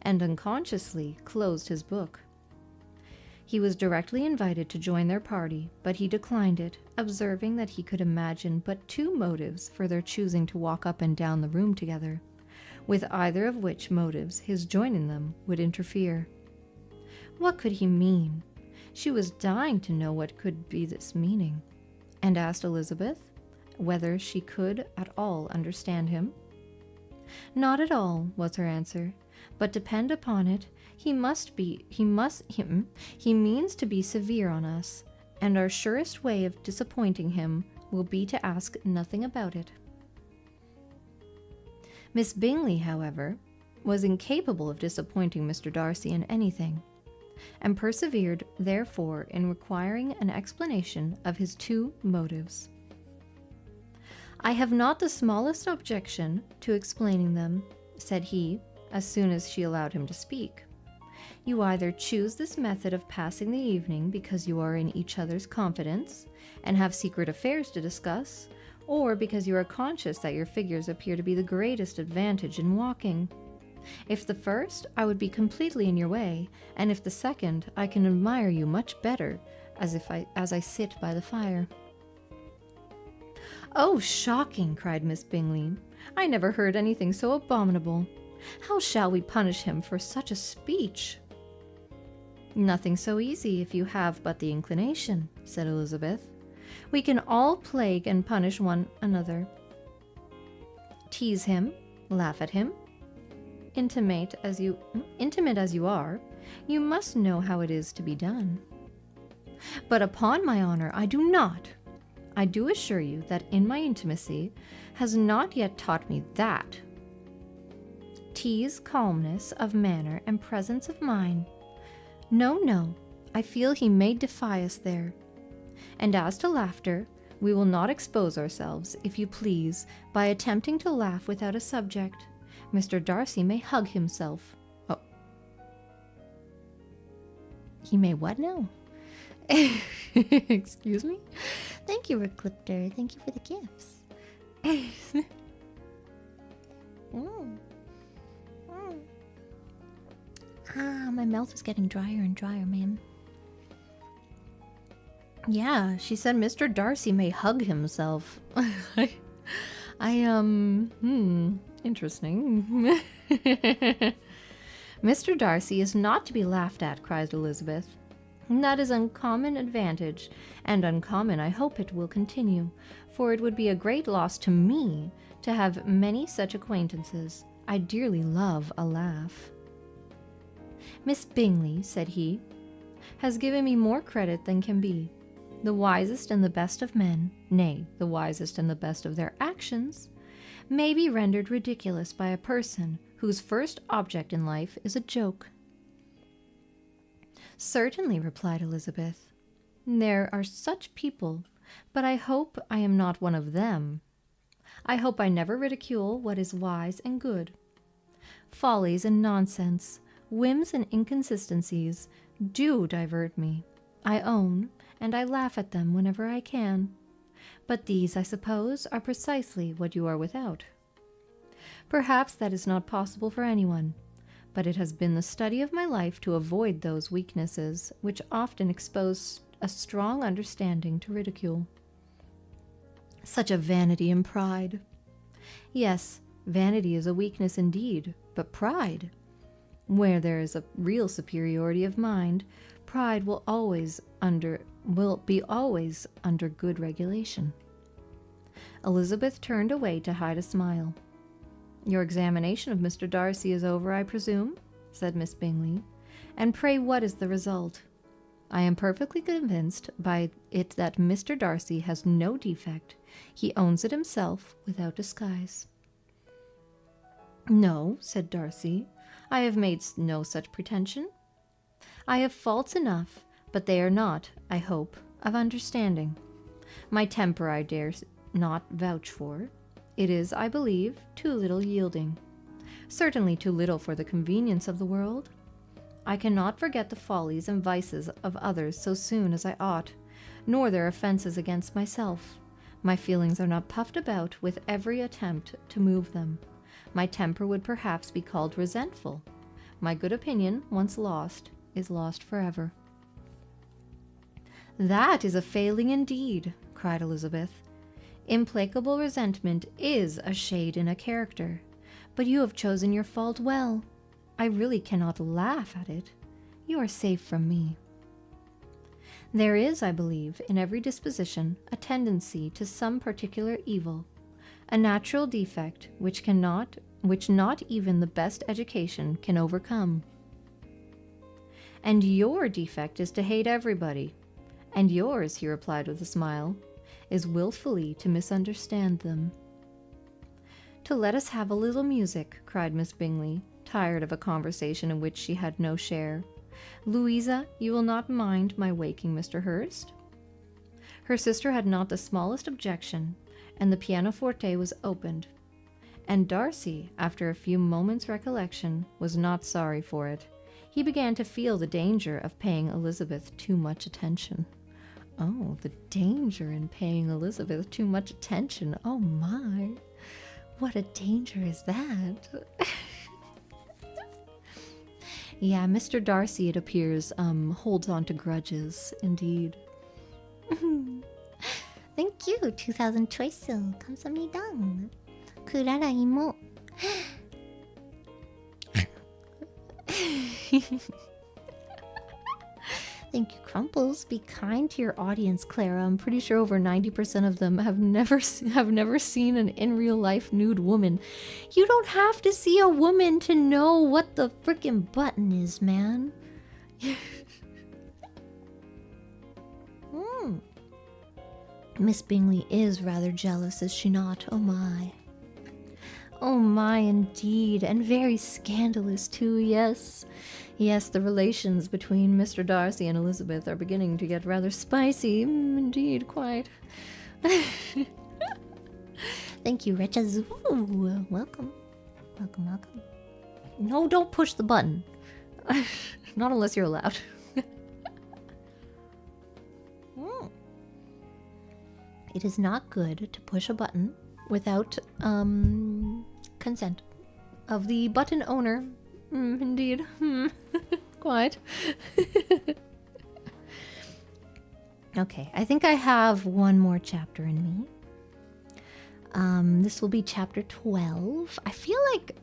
and unconsciously closed his book. He was directly invited to join their party, but he declined it, observing that he could imagine but two motives for their choosing to walk up and down the room together, with either of which motives his joining them would interfere. What could he mean? She was dying to know what could be this meaning, and asked Elizabeth whether she could at all understand him. Not at all, was her answer, but depend upon it, he means to be severe on us, and our surest way of disappointing him will be to ask nothing about it. Miss Bingley, however, was incapable of disappointing Mr. Darcy in anything, and persevered, therefore, in requiring an explanation of his two motives. "I have not the smallest objection to explaining them," said he, as soon as she allowed him to speak. "You either choose this method of passing the evening because you are in each other's confidence, and have secret affairs to discuss, or because you are conscious that your figures appear to be the greatest advantage in walking. If the first, I would be completely in your way, and if the second, I can admire you much better as I sit by the fire." "Oh, shocking!" cried Miss Bingley. "I never heard anything so abominable. How shall we punish him for such a speech?" "Nothing so easy if you have but the inclination," said Elizabeth. "We can all plague and punish one another. Tease him, laugh at him. Intimate as you are, you must know how it is to be done." "But upon my honor, I do not. I do assure you that in my intimacy has not yet taught me that. Tease calmness of manner and presence of mind. No, I feel he may defy us there. And as to laughter, we will not expose ourselves, if you please, by attempting to laugh without a subject. Mr. Darcy may hug himself." "Oh. He may what now?" "Excuse me?" "Thank you, Reclipter. Thank you for the gifts." My mouth is getting drier and drier, ma'am. Yeah, she said Mr. Darcy may hug himself. Interesting. "Mr. Darcy is not to be laughed at," cried Elizabeth. "That is uncommon advantage, and uncommon I hope it will continue, for it would be a great loss to me to have many such acquaintances. I dearly love a laugh." "Miss Bingley," said he, "has given me more credit than can be. The wisest and the best of men, nay, the wisest and the best of their actions, may be rendered ridiculous by a person whose first object in life is a joke." "Certainly," replied Elizabeth. "There are such people, but I hope I am not one of them. I hope I never ridicule what is wise and good. Follies and nonsense, whims and inconsistencies do divert me, I own, and I laugh at them whenever I can. But these, I suppose, are precisely what you are without. Perhaps that is not possible for anyone, but it has been the study of my life to avoid those weaknesses which often expose a strong understanding to ridicule. Such a vanity and pride. Yes, vanity is a weakness indeed, but pride, where there is a real superiority of mind, pride will be always under good regulation." Elizabeth turned away to hide a smile. "Your examination of Mr. Darcy is over, I presume?" said Miss Bingley. "And pray what is the result? I am perfectly convinced by it that Mr. Darcy has no defect. He owns it himself without disguise." "No," said Darcy, "I have made no such pretension. I have faults enough, but they are not, I hope, of understanding. My temper I dare not vouch for. It is, I believe, too little yielding. Certainly too little for the convenience of the world. I cannot forget the follies and vices of others so soon as I ought, nor their offences against myself. My feelings are not puffed about with every attempt to move them. My temper would perhaps be called resentful. My good opinion, once lost, is lost forever." "That is a failing indeed," cried Elizabeth. "Implacable resentment is a shade in a character, but you have chosen your fault well. I really cannot laugh at it. You are safe from me." There is, I believe, in every disposition a tendency to some particular evil, a natural defect which not even the best education can overcome. "And your defect is to hate everybody, and yours," he replied with a smile, "is willfully to misunderstand them." "To let us have a little music," cried Miss Bingley, tired of a conversation in which she had no share. "Louisa, you will not mind my waking Mr. Hurst?" Her sister had not the smallest objection, and the pianoforte was opened, and Darcy, after a few moments' recollection, was not sorry for it. He began to feel the danger of paying Elizabeth too much attention. Oh, the danger in paying Elizabeth too much attention. Oh my, what a danger is that? Yeah, Mr. Darcy, it appears, holds on to grudges, indeed. Thank you, 2000 choice. 감사합니다. 크라라 이모. Thank you, Crumples. Be kind to your audience, Clara. I'm pretty sure over 90% of them have never seen an in real life nude woman. You don't have to see a woman to know what the frickin' button is, man. Miss Bingley is rather jealous, is she not? Oh my. Oh my, indeed, and very scandalous too, yes. Yes, the relations between Mr. Darcy and Elizabeth are beginning to get rather spicy. Indeed, quite. Thank you, Recha. Welcome. Welcome, welcome. No, don't push the button. Not unless you're allowed. It is not good to push a button without consent of the button owner. Indeed. Quite. Okay, I think I have one more chapter in me. This will be chapter 12. I feel like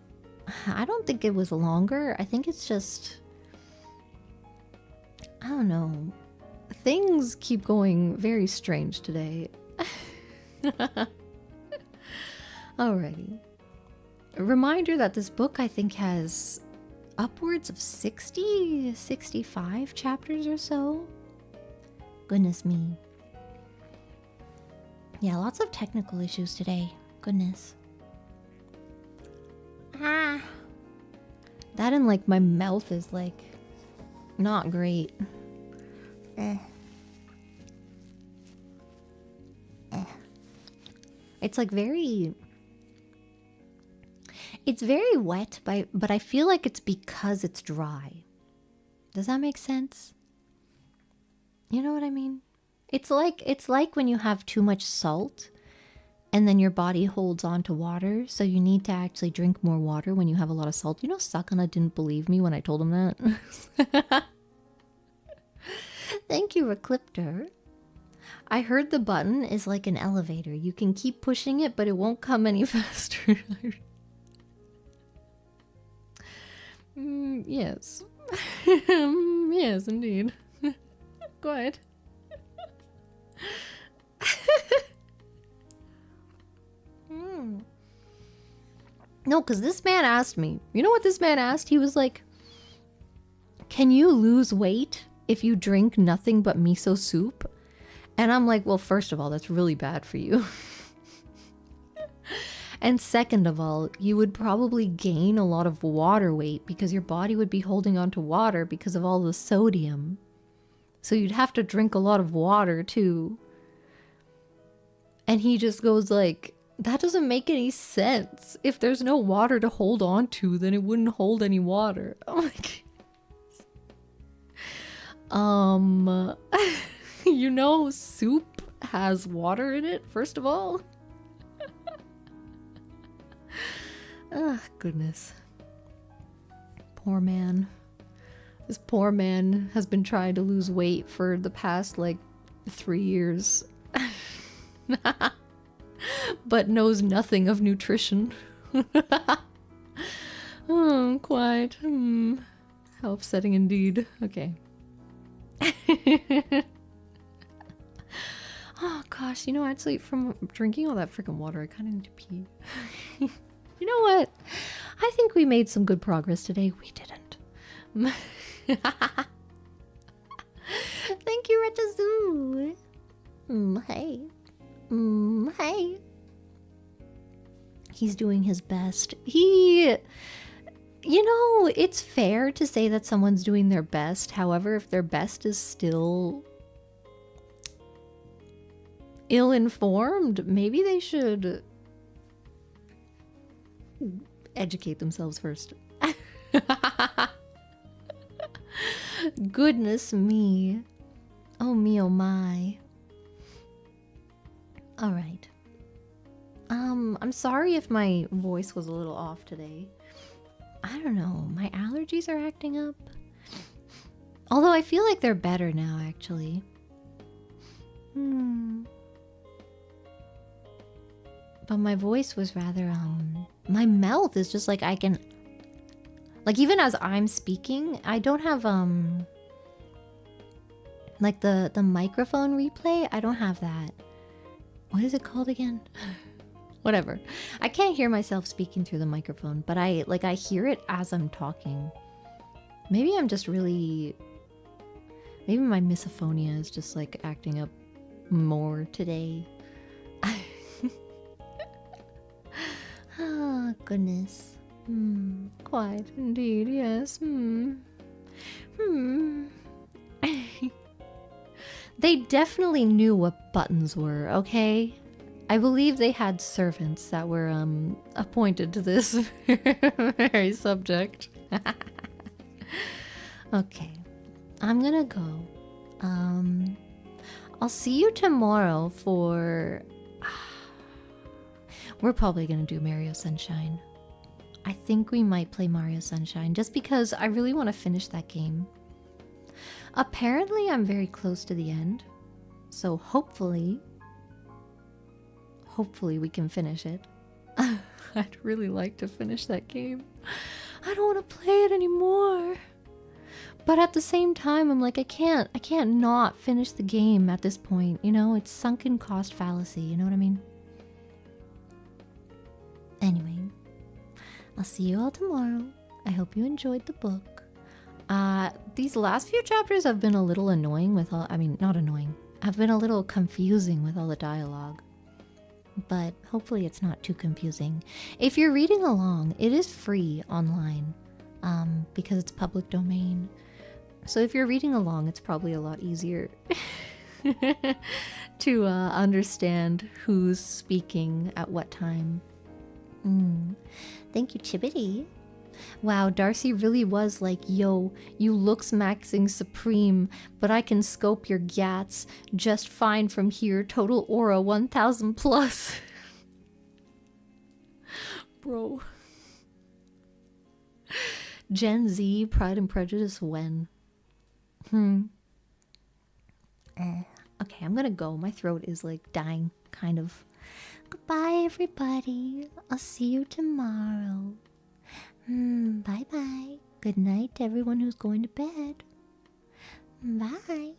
I don't think it was longer. I think it's just, I don't know. Things keep going very strange today. Alrighty. A reminder that this book, I think, has upwards of 65 chapters or so. Goodness me. Yeah, lots of technical issues today. Goodness. That and like my mouth is like not great. It's like it's very wet, but I feel like it's because it's dry. Does that make sense? You know what I mean? It's like when you have too much salt and then your body holds on to water, so you need to actually drink more water when you have a lot of salt. You know, Sakana didn't believe me when I told him that. Thank you, Recliptor. I heard the button is like an elevator. You can keep pushing it, but it won't come any faster. Yes. Yes, indeed. Go ahead. No, because this man asked me. You know what this man asked? He was like, can you lose weight if you drink nothing but miso soup? And I'm like, well, first of all, that's really bad for you. And second of all, you would probably gain a lot of water weight because your body would be holding on to water because of all the sodium. So you'd have to drink a lot of water too. And he just goes like, that doesn't make any sense. If there's no water to hold on to, then it wouldn't hold any water. I'm like, you know, soup has water in it, first of all. Ah, goodness. Poor man. This poor man has been trying to lose weight for the past, like, 3 years. But knows nothing of nutrition. Oh, quite. How upsetting indeed. Okay. Oh gosh, you know, actually from drinking all that freaking water, I kind of need to pee. You know what? I think we made some good progress today. We didn't. Thank you, Retazoo. Hey. Hey. He's doing his best. You know, it's fair to say that someone's doing their best. However, if their best is still ill-informed, maybe they should educate themselves first. Goodness me. Oh me, oh my. All right. I'm sorry if my voice was a little off today. I don't know. My allergies are acting up. Although I feel like they're better now, actually. But my voice was rather, my mouth is just like I can... Like, even as I'm speaking, I don't have, like the microphone replay. I don't have that. What is it called again? Whatever. I can't hear myself speaking through the microphone, but I hear it as I'm talking. Maybe I'm just really... Maybe my misophonia is just like acting up more today. Oh, goodness. Quite indeed, yes. They definitely knew what buttons were, okay? I believe they had servants that were appointed to this very subject. Okay, I'm gonna go. I'll see you tomorrow for... We're probably gonna do Mario Sunshine. I think we might play Mario Sunshine just because I really want to finish that game. Apparently, I'm very close to the end, so hopefully we can finish it. I'd really like to finish that game. I don't want to play it anymore. But at the same time, I'm like, I can't not finish the game at this point. You know, it's sunken cost fallacy. You know what I mean? Anyway, I'll see you all tomorrow. I hope you enjoyed the book. These last few chapters have been a little annoying with all... I mean, not annoying. Have been a little confusing with all the dialogue. But hopefully it's not too confusing. If you're reading along, it is free online. Because it's public domain. So if you're reading along, it's probably a lot easier to understand who's speaking at what time. Thank you, Chibbity. Wow, Darcy really was like, yo, you looks maxing supreme, but I can scope your gats just fine from here. Total aura 1000 plus. Bro. Gen Z, Pride and Prejudice, when? Okay, I'm gonna go. My throat is like dying, kind of. Goodbye, everybody. I'll see you tomorrow. Bye-bye. Good night to everyone who's going to bed. Bye.